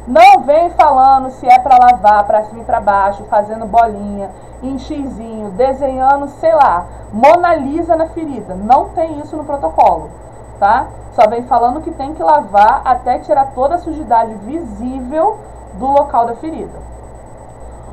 Não vem falando se é para lavar para cima e para baixo, fazendo bolinha, em xizinho, desenhando, sei lá, Mona Lisa na ferida. Não tem isso no protocolo, tá? Só vem falando que tem que lavar até tirar toda a sujidade visível do local da ferida.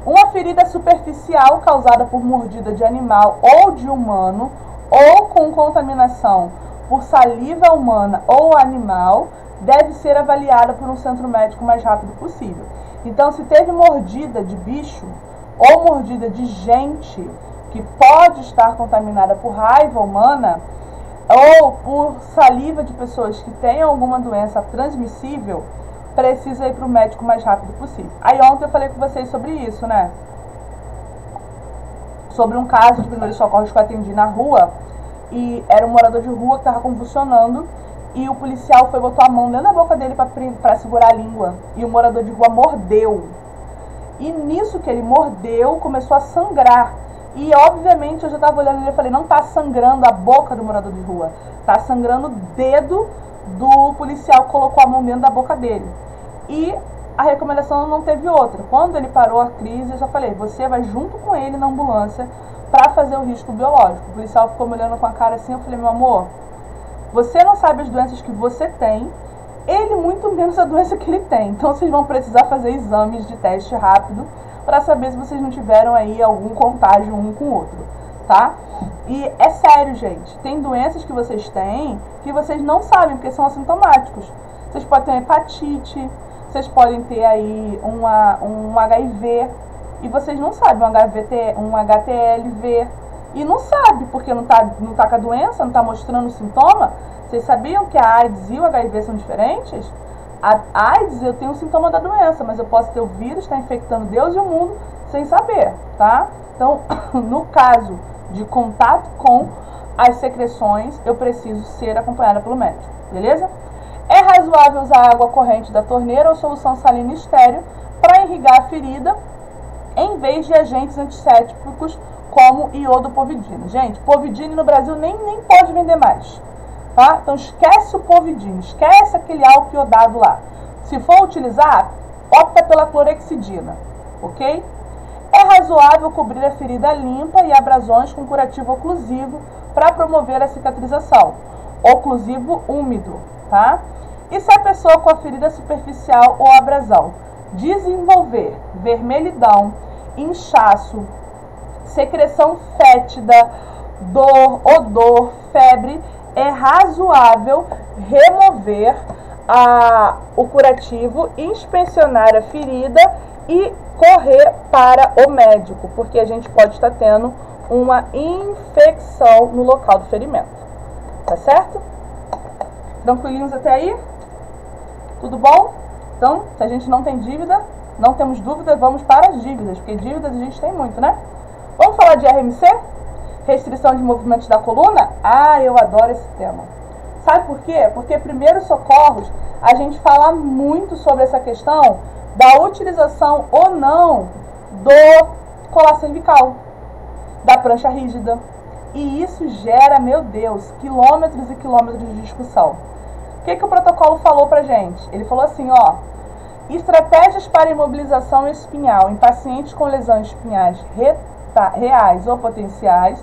Uma ferida superficial causada por mordida de animal ou de humano ou com contaminação por saliva humana ou animal deve ser avaliada por um centro médico o mais rápido possível. Então, se teve mordida de bicho ou mordida de gente que pode estar contaminada por raiva humana ou por saliva de pessoas que têm alguma doença transmissível, precisa ir para o médico o mais rápido possível. Aí ontem eu falei com vocês sobre isso, né? Sobre um caso de primeiros socorros que eu atendi na rua, e era um morador de rua que estava convulsionando, e o policial foi, botou a mão dentro da boca dele para segurar a língua, e o morador de rua mordeu. E nisso que ele mordeu, começou a sangrar. E obviamente eu já estava olhando ele e falei: não está sangrando a boca do morador de rua, está sangrando o dedo do policial que colocou a mão dentro da boca dele. E a recomendação não teve outra. Quando ele parou a crise, eu já falei: você vai junto com ele na ambulância para fazer o risco biológico. O policial ficou me olhando com a cara assim. Eu falei: meu amor, você não sabe as doenças que você tem, ele muito menos a doença que ele tem. Então vocês vão precisar fazer exames de teste rápido para saber se vocês não tiveram aí algum contágio um com o outro, tá? E é sério, gente. Tem doenças que vocês têm que vocês não sabem, porque são assintomáticos. Vocês podem ter hepatite, vocês podem ter aí um HIV, e vocês não sabem, um HTLV, e não sabe, porque não tá com a doença, não tá mostrando o sintoma. Vocês sabiam que a AIDS e o HIV são diferentes? A AIDS, eu tenho um sintoma da doença, mas eu posso ter o vírus, está infectando Deus e o mundo sem saber, tá? Então, no caso de contato com as secreções, eu preciso ser acompanhada pelo médico, beleza? É razoável usar água corrente da torneira ou solução salina estéril para irrigar a ferida, em vez de agentes antissépticos como iodopovidina. Gente, povidina no Brasil nem pode vender mais, tá? Então esquece o povidina, esquece aquele álcool iodado lá. Se for utilizar, opta pela clorexidina, ok? É razoável cobrir a ferida limpa e abrasões com curativo oclusivo para promover a cicatrização. Oclusivo úmido, tá? E se a pessoa com a ferida superficial ou abrasão desenvolver vermelhidão, inchaço, secreção fétida, dor, odor, febre, é razoável remover o curativo, inspecionar a ferida e correr para o médico, porque a gente pode estar tendo uma infecção no local do ferimento. Tá certo? Tranquilinhos até aí? Tudo bom? Então, se a gente não tem dívida, não temos dúvida, vamos para as dívidas, porque dívidas a gente tem muito, né? Vamos falar de RMC? Restrição de movimentos da coluna? Ah, eu adoro esse tema. Sabe por quê? Porque primeiros socorros, a gente fala muito sobre essa questão da utilização ou não do colar cervical, da prancha rígida. E isso gera, meu Deus, quilômetros e quilômetros de discussão. O que o protocolo falou pra gente? Ele falou assim, ó, estratégias para imobilização espinhal em pacientes com lesões espinhais reais ou potenciais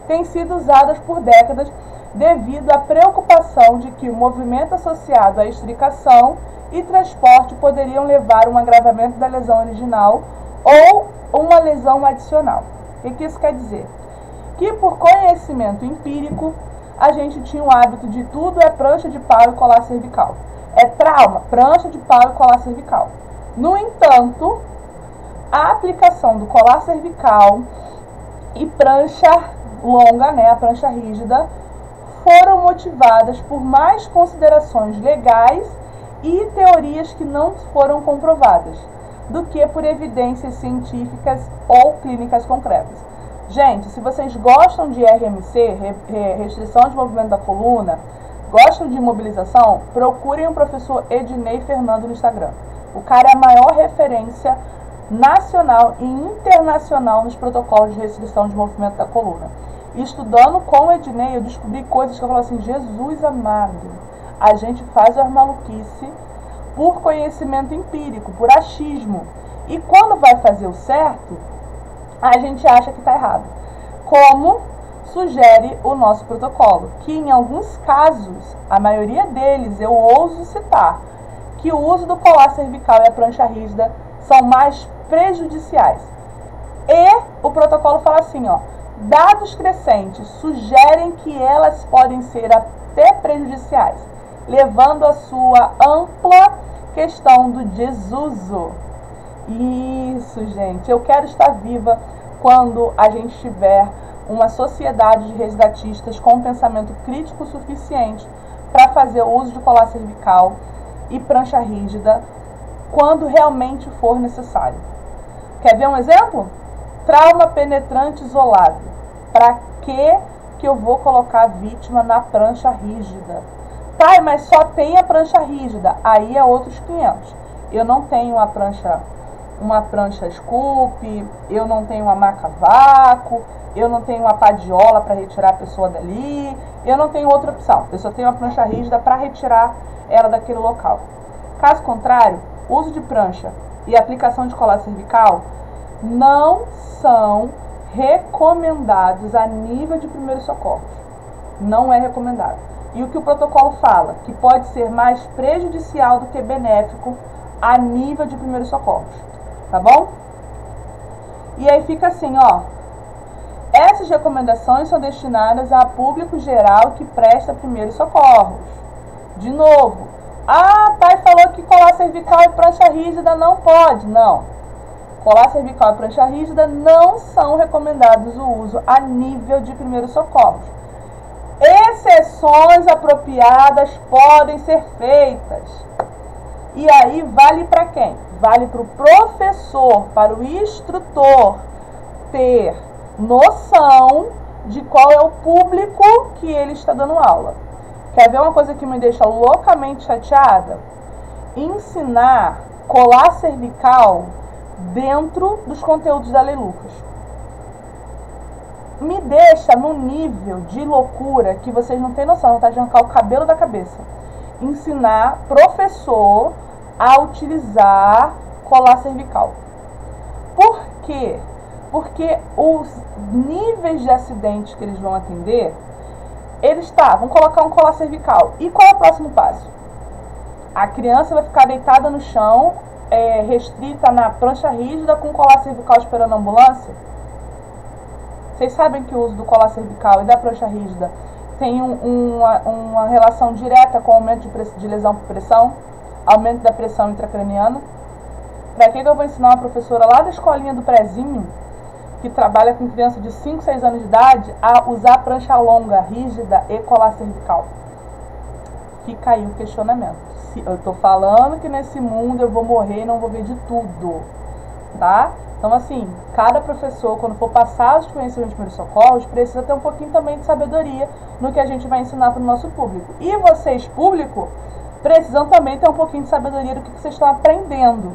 têm sido usadas por décadas devido à preocupação de que o movimento associado à extricação e transporte poderiam levar a um agravamento da lesão original ou uma lesão adicional. O que isso quer dizer? Que por conhecimento empírico, a gente tinha o hábito de tudo é prancha de pau e colar cervical. É trauma, prancha de pau e colar cervical. No entanto, a aplicação do colar cervical e prancha longa, né, a prancha rígida, foram motivadas por mais considerações legais e teorias que não foram comprovadas, do que por evidências científicas ou clínicas concretas. Gente, se vocês gostam de RMC, restrição de movimento da coluna, gostam de imobilização, procurem o professor Ednei Fernando no Instagram. O cara é a maior referência nacional e internacional nos protocolos de restrição de movimento da coluna. E estudando com o Ednei, eu descobri coisas que eu falo assim, Jesus amado, a gente faz as maluquice por conhecimento empírico, por achismo. E quando vai fazer o certo, a gente acha que está errado. Como sugere o nosso protocolo, que em alguns casos, a maioria deles, eu ouso citar, que o uso do colar cervical e a prancha rígida são mais prejudiciais. E o protocolo fala assim, ó, dados crescentes sugerem que elas podem ser até prejudiciais, levando a sua ampla questão do desuso. Isso, gente, eu quero estar viva quando a gente tiver uma sociedade de resgatistas com um pensamento crítico suficiente para fazer o uso de colar cervical e prancha rígida quando realmente for necessário. Quer ver um exemplo? Trauma penetrante isolado. Para que eu vou colocar a vítima na prancha rígida? Tá, mas só tem a prancha rígida. Aí é outros 500. Eu não tenho uma prancha scoop, eu não tenho uma maca vácuo, eu não tenho uma padiola para retirar a pessoa dali, eu não tenho outra opção. Eu só tenho uma prancha rígida para retirar ela daquele local. Caso contrário, uso de prancha e aplicação de colar cervical não são recomendados a nível de primeiros socorros. Não é recomendado. E o que o protocolo fala? Que pode ser mais prejudicial do que benéfico a nível de primeiros socorros. Tá bom? E aí fica assim, ó. Essas recomendações são destinadas a público geral que presta primeiros socorros. De novo. Ah, Thay falou que colar cervical e prancha rígida não pode. Não. Colar cervical e prancha rígida não são recomendados o uso a nível de primeiros socorros. Exceções apropriadas podem ser feitas. E aí vale para quem? Vale para o professor, para o instrutor ter noção de qual é o público que ele está dando aula. Quer ver uma coisa que me deixa loucamente chateada? Ensinar colar cervical dentro dos conteúdos da Lei Lucas. Me deixa num nível de loucura que vocês não têm noção, vontade de arrancar o cabelo da cabeça. Ensinar professor a utilizar colar cervical. Por quê? Porque os níveis de acidentes que eles vão atender, vão colocar um colar cervical. E qual é o próximo passo? A criança vai ficar deitada no chão, restrita na prancha rígida com colar cervical esperando a ambulância? Vocês sabem que o uso do colar cervical e da prancha rígida tem uma relação direta com o aumento de lesão por pressão, aumento da pressão intracraniana. Para que eu vou ensinar uma professora lá da escolinha do prezinho, que trabalha com criança de 5, 6 anos de idade, a usar prancha longa, rígida e colar cervical? Fica aí o questionamento. Eu estou falando que nesse mundo eu vou morrer e não vou ver de tudo. tá? Então, assim, cada professor, quando for passar os conhecimentos de primeiros socorros, precisa ter um pouquinho também de sabedoria no que a gente vai ensinar para o nosso público. E vocês, público, precisam também ter um pouquinho de sabedoria do que vocês estão aprendendo,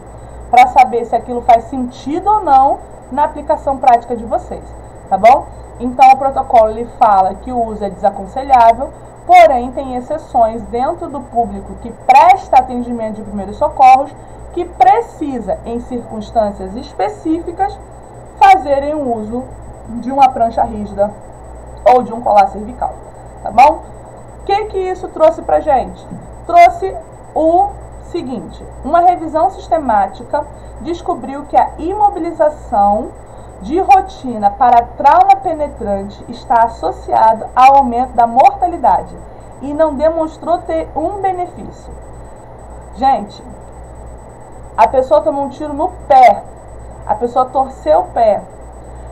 para saber se aquilo faz sentido ou não na aplicação prática de vocês, tá bom? Então, o protocolo ele fala que o uso é desaconselhável, porém, tem exceções dentro do público que presta atendimento de primeiros socorros, que precisa, em circunstâncias específicas, fazerem o uso de uma prancha rígida ou de um colar cervical, tá bom? O que isso trouxe pra gente? Trouxe o seguinte: uma revisão sistemática descobriu que a imobilização de rotina para trauma penetrante está associado ao aumento da mortalidade e não demonstrou ter um benefício. Gente, a pessoa tomou um tiro no pé, a pessoa torceu o pé,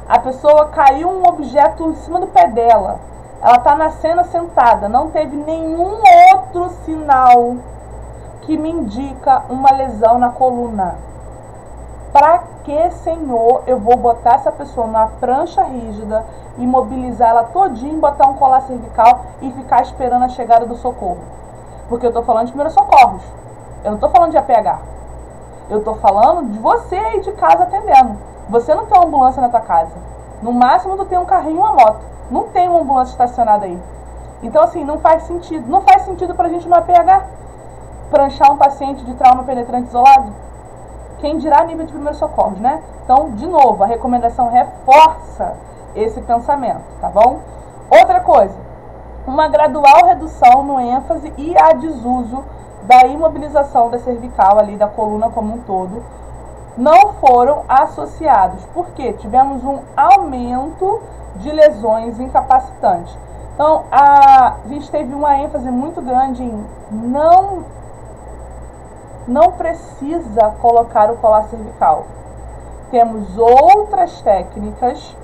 a pessoa caiu um objeto em cima do pé dela, ela está na cena sentada, não teve nenhum outro sinal que me indica uma lesão na coluna. Para que, Senhor, eu vou botar essa pessoa numa prancha rígida, imobilizar ela todinha, botar um colar cervical e ficar esperando a chegada do socorro? Porque eu estou falando de primeiros socorros, eu não estou falando de APH. Eu estou falando de você aí de casa atendendo. Você não tem uma ambulância na tua casa. No máximo tu tem um carrinho e uma moto. Não tem uma ambulância estacionada aí. Então, assim, não faz sentido. Não faz sentido pra gente no APH pranchar um paciente de trauma penetrante isolado. Quem dirá nível de primeiros socorros, né? Então, de novo, a recomendação reforça esse pensamento, tá bom? Outra coisa, uma gradual redução no ênfase e a desuso da imobilização da cervical ali, da coluna como um todo, não foram associados, porque tivemos um aumento de lesões incapacitantes. Então, a gente teve uma ênfase muito grande em não precisa colocar o colar cervical. Temos outras técnicas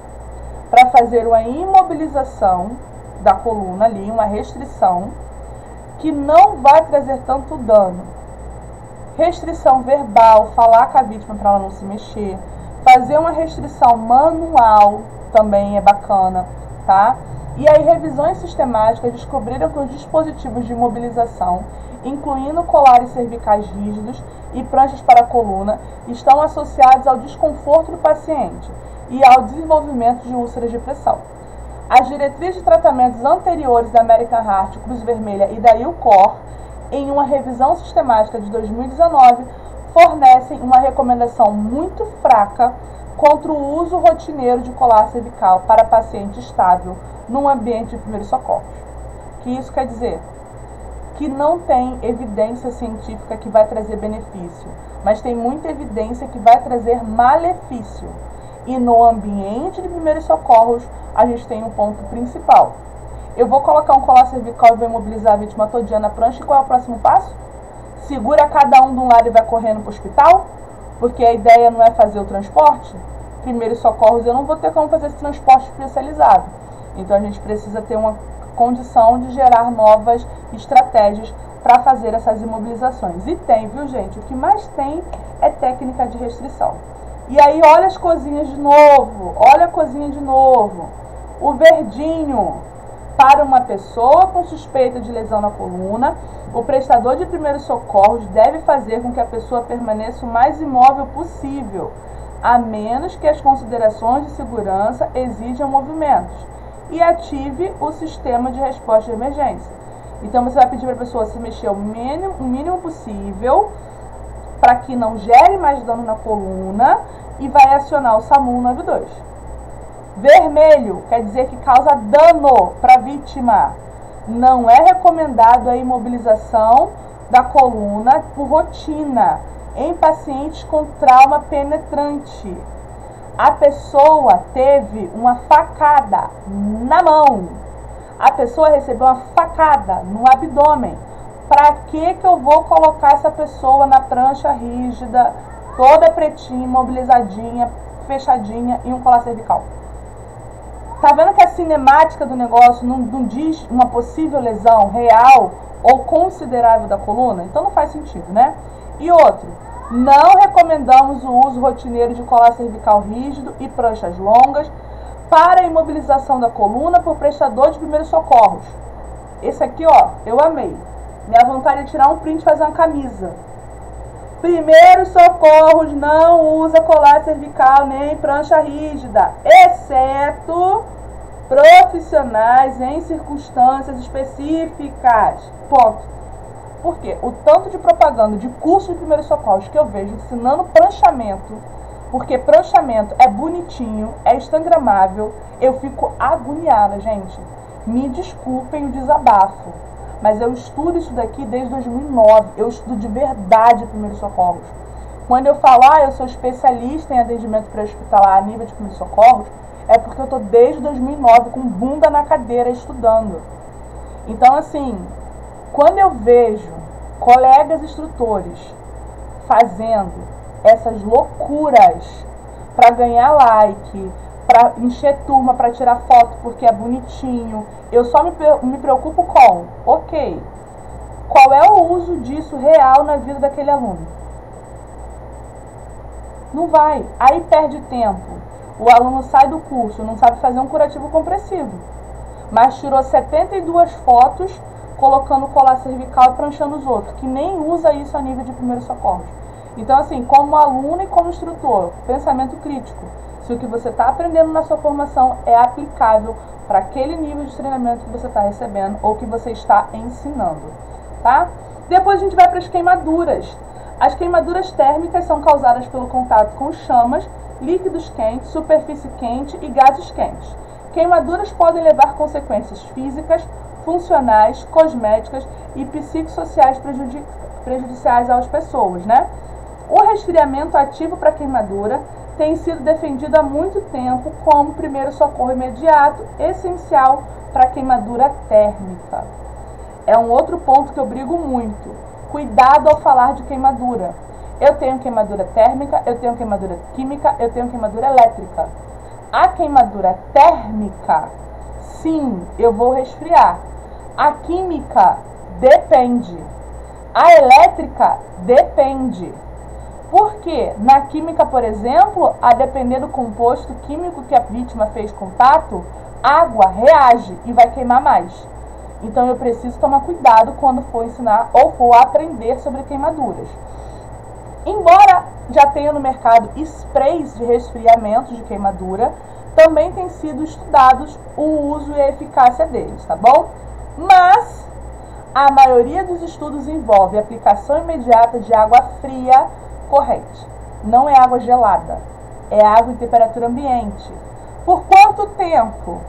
para fazer uma imobilização da coluna ali, uma restrição, que não vai trazer tanto dano. Restrição verbal, falar com a vítima para ela não se mexer. Fazer uma restrição manual também é bacana, tá? E aí, revisões sistemáticas descobriram que os dispositivos de imobilização, incluindo colares cervicais rígidos e pranchas para a coluna, estão associados ao desconforto do paciente e ao desenvolvimento de úlceras de pressão. As diretrizes de tratamentos anteriores da American Heart, Cruz Vermelha e da ILCOR, em uma revisão sistemática de 2019, fornecem uma recomendação muito fraca contra o uso rotineiro de colar cervical para paciente estável num ambiente de primeiros socorros. O que isso quer dizer? Que não tem evidência científica que vai trazer benefício, mas tem muita evidência que vai trazer malefício. E no ambiente de primeiros socorros, a gente tem um ponto principal. Eu vou colocar um colar cervical e vou imobilizar a vítima todinha na prancha, e qual é o próximo passo? Segura cada um de um lado e vai correndo para o hospital? Porque a ideia não é fazer o transporte? Primeiros socorros, eu não vou ter como fazer esse transporte especializado. Então, a gente precisa ter uma condição de gerar novas estratégias para fazer essas imobilizações. E tem, viu, gente? O que mais tem é técnica de restrição. E aí, olha as coisinhas de novo. Olha a coisinha de novo. O verdinho. Para uma pessoa com suspeita de lesão na coluna, o prestador de primeiros socorros deve fazer com que a pessoa permaneça o mais imóvel possível, a menos que as considerações de segurança exijam movimentos, e ative o sistema de resposta de emergência. Então, você vai pedir para a pessoa se mexer o mínimo possível, para que não gere mais dano na coluna, e vai acionar o SAMU 192. Vermelho quer dizer que causa dano para a vítima. Não é recomendado a imobilização da coluna por rotina em pacientes com trauma penetrante. A pessoa teve uma facada na mão. A pessoa recebeu uma facada no abdômen. Para que eu vou colocar essa pessoa na prancha rígida, toda pretinha, imobilizadinha, fechadinha e um colar cervical? Tá vendo que a cinemática do negócio não diz uma possível lesão real ou considerável da coluna? Então não faz sentido, né? E outro, Não recomendamos o uso rotineiro de colar cervical rígido e pranchas longas para a imobilização da coluna por prestador de primeiros socorros. Esse aqui, ó, eu amei. Minha vontade é tirar um print e fazer uma camisa. Primeiros socorros não usa colar cervical nem prancha rígida, exceto profissionais em circunstâncias específicas. Ponto. Por quê? O tanto de propaganda de curso de primeiros socorros que eu vejo ensinando pranchamento, porque pranchamento é bonitinho, é instagramável, eu fico agoniada, gente. Me desculpem o desabafo, mas eu estudo isso daqui desde 2009, eu estudo de verdade primeiros socorros. Quando eu falo, eu sou especialista em atendimento pré-hospitalar a nível de primeiros socorros, é porque eu estou desde 2009 com bunda na cadeira estudando. Então, assim, quando eu vejo colegas instrutores fazendo essas loucuras para ganhar like, para encher turma, para tirar foto porque é bonitinho, eu só me preocupo com, ok, qual é o uso disso real na vida daquele aluno? Não vai. Aí perde tempo. O aluno sai do curso, não sabe fazer um curativo compressivo, mas tirou 72 fotos colocando colar cervical e pranchando os outros, que nem usa isso a nível de primeiros socorros. Então, assim, como aluno e como instrutor, pensamento crítico. Se o que você está aprendendo na sua formação é aplicável para aquele nível de treinamento que você está recebendo ou que você está ensinando, tá? Depois a gente vai para as queimaduras. As queimaduras térmicas são causadas pelo contato com chamas, líquidos quentes, superfície quente e gases quentes. Queimaduras podem levar consequências físicas, funcionais, cosméticas e psicossociais prejudiciais às pessoas, né? O resfriamento ativo para queimadura tem sido defendido há muito tempo como primeiro socorro imediato, essencial para queimadura térmica. É um outro ponto que eu brigo muito. Cuidado ao falar de queimadura. Eu tenho queimadura térmica, eu tenho queimadura química, eu tenho queimadura elétrica. A queimadura térmica, sim, eu vou resfriar. A química, depende. A elétrica, depende. Porque na química, por exemplo, a depender do composto químico que a vítima fez contato, água reage e vai queimar mais. Então eu preciso tomar cuidado quando for ensinar ou for aprender sobre queimaduras. Embora já tenha no mercado sprays de resfriamento de queimadura, também tem sido estudados o uso e a eficácia deles, tá bom? Mas a maioria dos estudos envolve a aplicação imediata de água fria corrente. Não é água gelada, é água em temperatura ambiente. Por quanto tempo?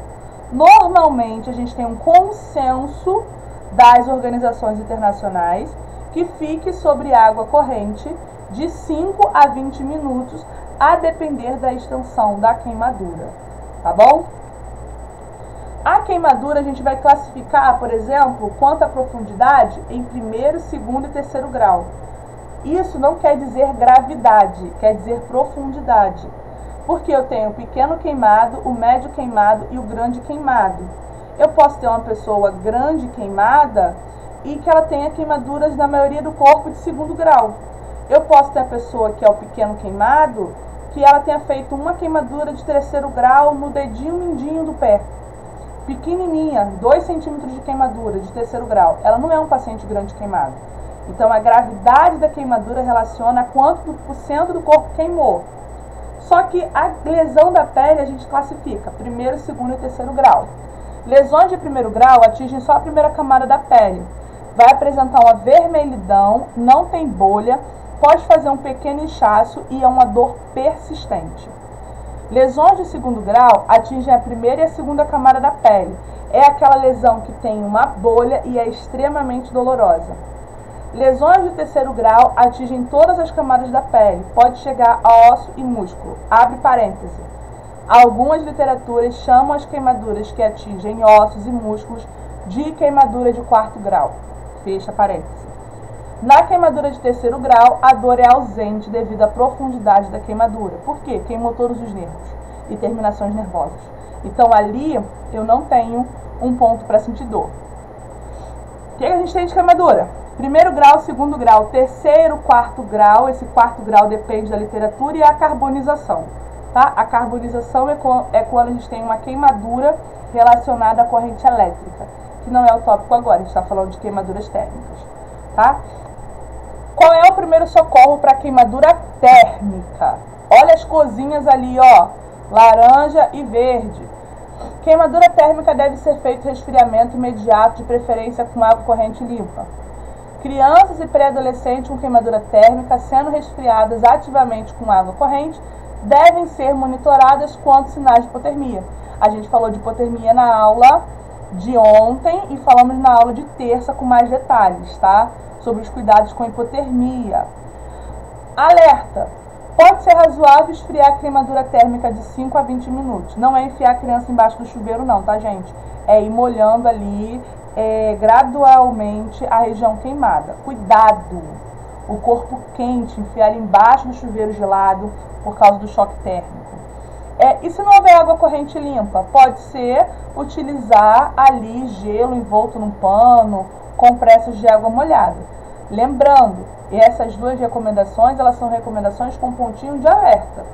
Normalmente a gente tem um consenso das organizações internacionais que fique sobre água corrente de 5 a 20 minutos, a depender da extensão da queimadura, tá bom? A queimadura a gente vai classificar, por exemplo, quanto à profundidade em primeiro, segundo e terceiro grau. Isso não quer dizer gravidade, quer dizer profundidade. Porque eu tenho o pequeno queimado, o médio queimado e o grande queimado. Eu posso ter uma pessoa grande queimada e que ela tenha queimaduras na maioria do corpo de segundo grau. Eu posso ter a pessoa que é o pequeno queimado, que ela tenha feito uma queimadura de terceiro grau no dedinho mindinho do pé. Pequenininha, 2 centímetros de queimadura de terceiro grau. Ela não é um paciente grande queimado. Então a gravidade da queimadura relaciona a quanto por cento do corpo queimou. Só que a lesão da pele a gente classifica primeiro, segundo e terceiro grau. Lesões de primeiro grau atingem só a primeira camada da pele. Vai apresentar uma vermelhidão, não tem bolha, pode fazer um pequeno inchaço e é uma dor persistente. Lesões de segundo grau atingem a primeira e a segunda camada da pele. É aquela lesão que tem uma bolha e é extremamente dolorosa. Lesões de terceiro grau atingem todas as camadas da pele, pode chegar a osso e músculo. Abre parêntese. Algumas literaturas chamam as queimaduras que atingem ossos e músculos de queimadura de quarto grau. Fecha parêntese. Na queimadura de terceiro grau, a dor é ausente devido à profundidade da queimadura. Por quê? Queimou todos os nervos e terminações nervosas. Então ali eu não tenho um ponto para sentir dor. que a gente tem de queimadura? Primeiro grau, segundo grau, terceiro, quarto grau. Esse quarto grau depende da literatura, e a carbonização. Tá? A carbonização é quando a gente tem uma queimadura relacionada à corrente elétrica, que não é o tópico agora, a gente está falando de queimaduras térmicas. Tá? Qual é o primeiro socorro para queimadura térmica? Olha as corzinhas ali, ó, laranja e verde. Queimadura térmica deve ser feito resfriamento imediato, de preferência com água corrente limpa. Crianças e pré-adolescentes com queimadura térmica sendo resfriadas ativamente com água corrente devem ser monitoradas quanto sinais de hipotermia. A gente falou de hipotermia na aula de ontem e falamos na aula de terça com mais detalhes, tá? Sobre os cuidados com hipotermia. Alerta! Pode ser razoável esfriar a queimadura térmica de 5 a 20 minutos. Não é enfiar a criança embaixo do chuveiro não, tá, gente? É ir molhando ali gradualmente a região queimada. Cuidado! O corpo quente, enfiar embaixo do chuveiro gelado por causa do choque térmico. E se não houver água corrente limpa? Pode ser utilizar ali gelo envolto num pano, compressas de água molhada. Lembrando, essas duas recomendações, elas são recomendações com pontinho de alerta.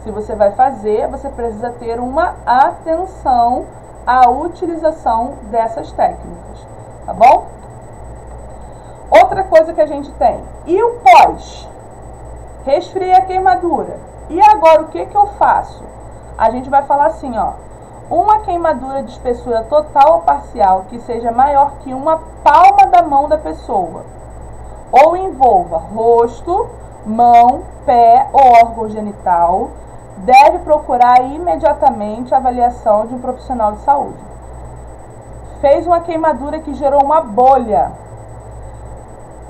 Se você vai fazer, você precisa ter uma atenção à utilização dessas técnicas, tá bom? Outra coisa que a gente tem, e o pós? Resfria a queimadura. E agora o que eu faço? A gente vai falar assim, ó, uma queimadura de espessura total ou parcial que seja maior que uma palma da mão da pessoa, ou envolva rosto, mão, pé ou órgão genital, deve procurar imediatamente a avaliação de um profissional de saúde. Fez uma queimadura que gerou uma bolha.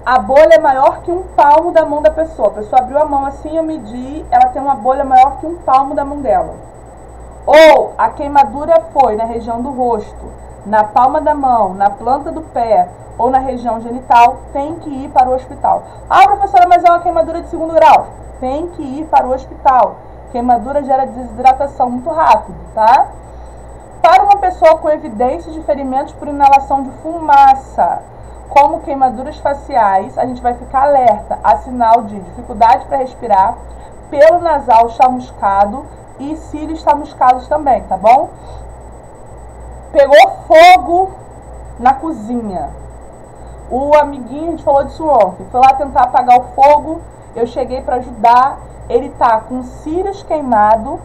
A bolha é maior que um palmo da mão da pessoa. A pessoa abriu a mão assim, eu medi, ela tem uma bolha maior que um palmo da mão dela. Ou a queimadura foi na região do rosto, na palma da mão, na planta do pé ou na região genital, tem que ir para o hospital. Ah, professora, mas é uma queimadura de segundo grau. Tem que ir para o hospital. Queimadura gera desidratação muito rápido, tá? Para uma pessoa com evidências de ferimentos por inalação de fumaça, como queimaduras faciais, a gente vai ficar alerta a sinal de dificuldade para respirar, pelo nasal chamuscado e cílios chamuscados também, tá bom? Pegou fogo na cozinha. O amiguinho, a gente falou disso ontem, foi lá tentar apagar o fogo, eu cheguei para ajudar, ele tá com cílios queimado,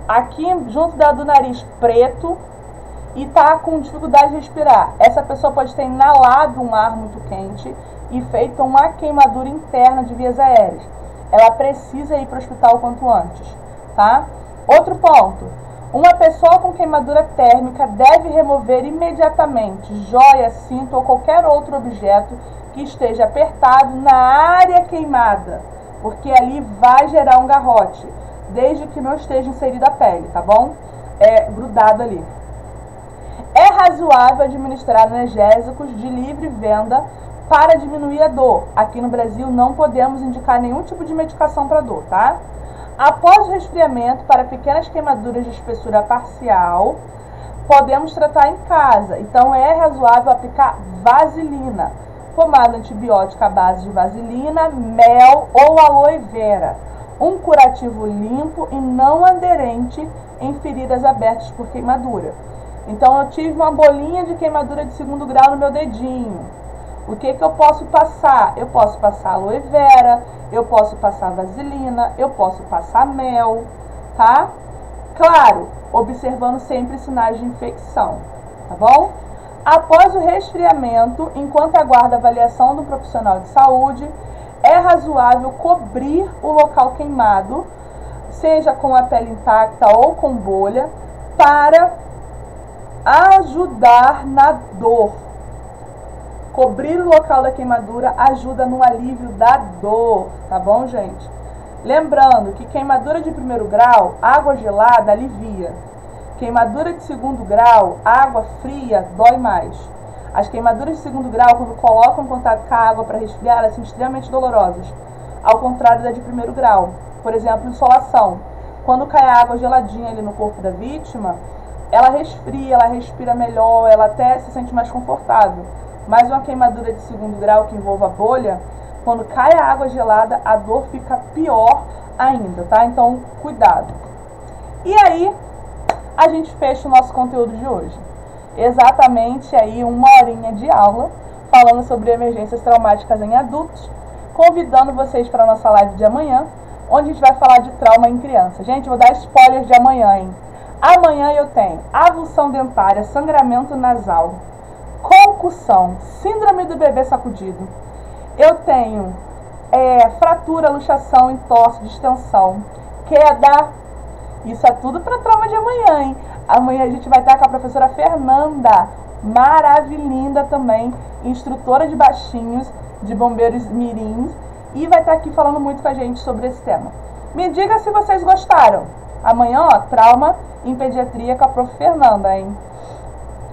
aqui junto do nariz preto, e tá com dificuldade de respirar. Essa pessoa pode ter inalado um ar muito quente e feito uma queimadura interna de vias aéreas. Ela precisa ir para o hospital o quanto antes, tá? Outro ponto. Uma pessoa com queimadura térmica deve remover imediatamente joia, cinto ou qualquer outro objeto que esteja apertado na área queimada, porque ali vai gerar um garrote, desde que não esteja inserida a pele, tá bom? É grudado ali. É razoável administrar analgésicos de livre venda para diminuir a dor. Aqui no Brasil não podemos indicar nenhum tipo de medicação para dor, tá? Após o resfriamento, para pequenas queimaduras de espessura parcial, podemos tratar em casa. Então é razoável aplicar vaselina, pomada antibiótica à base de vaselina, mel ou aloe vera. Um curativo limpo e não aderente em feridas abertas por queimadura. Então eu tive uma bolinha de queimadura de segundo grau no meu dedinho. O que eu posso passar? Eu posso passar aloe vera, eu posso passar vaselina, eu posso passar mel, tá? Claro, observando sempre sinais de infecção, tá bom? Após o resfriamento, enquanto aguarda a avaliação do profissional de saúde, é razoável cobrir o local queimado, seja com a pele intacta ou com bolha, para ajudar na dor. Cobrir o local da queimadura ajuda no alívio da dor, tá bom, gente? Lembrando que queimadura de primeiro grau, água gelada alivia. Queimadura de segundo grau, água fria dói mais. As queimaduras de segundo grau, quando colocam em contato com a água para resfriar, elas são extremamente dolorosas, ao contrário da de primeiro grau. Por exemplo, insolação. Quando cai a água geladinha ali no corpo da vítima, ela resfria, ela respira melhor, ela até se sente mais confortável. mais uma queimadura de 2º grau que envolva bolha, quando cai a água gelada, a dor fica pior ainda, tá? Então, cuidado. E aí, a gente fecha o nosso conteúdo de hoje. Exatamente aí 1 horinha de aula, falando sobre emergências traumáticas em adultos, convidando vocês para a nossa live de amanhã, onde a gente vai falar de trauma em criança. Gente, vou dar spoilers de amanhã, hein? Amanhã eu tenho avulsão dentária, sangramento nasal, concussão, síndrome do bebê sacudido. Eu tenho fratura, luxação, entorse, distensão, queda. Isso é tudo para trauma de amanhã, hein? Amanhã a gente vai estar com a professora Fernanda, maravilhinda também, instrutora de baixinhos, de bombeiros mirins, e vai estar aqui falando muito com a gente sobre esse tema. Me diga se vocês gostaram. Amanhã, ó, trauma em pediatria com a prof. Fernanda, hein?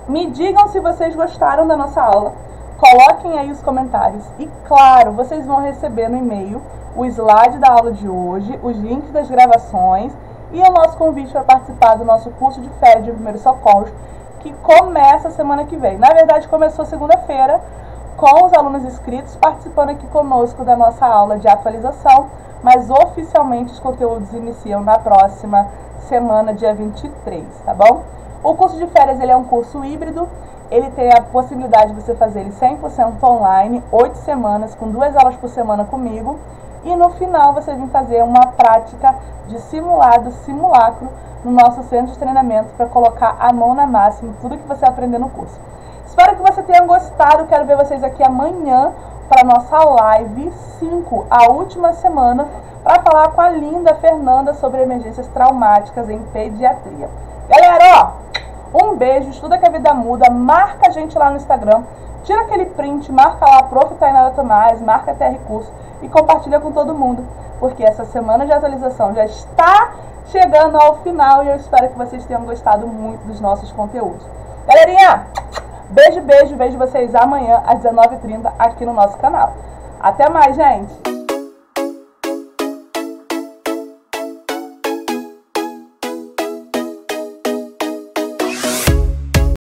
Me digam se vocês gostaram da nossa aula. Coloquem aí os comentários. E claro, vocês vão receber no e-mail o slide da aula de hoje, os links das gravações e o nosso convite para participar do nosso curso de férias de primeiros socorros, que começa semana que vem. Na verdade, começou segunda-feira, com os alunos inscritos participando aqui conosco da nossa aula de atualização, mas oficialmente os conteúdos iniciam na próxima semana, dia 23, tá bom? O curso de férias ele é um curso híbrido, ele tem a possibilidade de você fazer ele 100% online, 8 semanas, com 2 aulas por semana comigo, e no final você vem fazer uma prática de simulacro, no nosso centro de treinamento para colocar a mão na massa em tudo que você aprender no curso. Espero que você tenha gostado, quero ver vocês aqui amanhã para a nossa live 5, a última semana, para falar com a linda Fernanda sobre emergências traumáticas em pediatria. Galera, ó, um beijo, estuda que a vida muda, marca a gente lá no Instagram, tira aquele print, marca lá a prof. Tainara Tomás, marca a TR Curso e compartilha com todo mundo, porque essa semana de atualização já está chegando ao final e eu espero que vocês tenham gostado muito dos nossos conteúdos. Galerinha, beijo, beijo, vejo vocês amanhã às 19h30 aqui no nosso canal. Até mais, gente!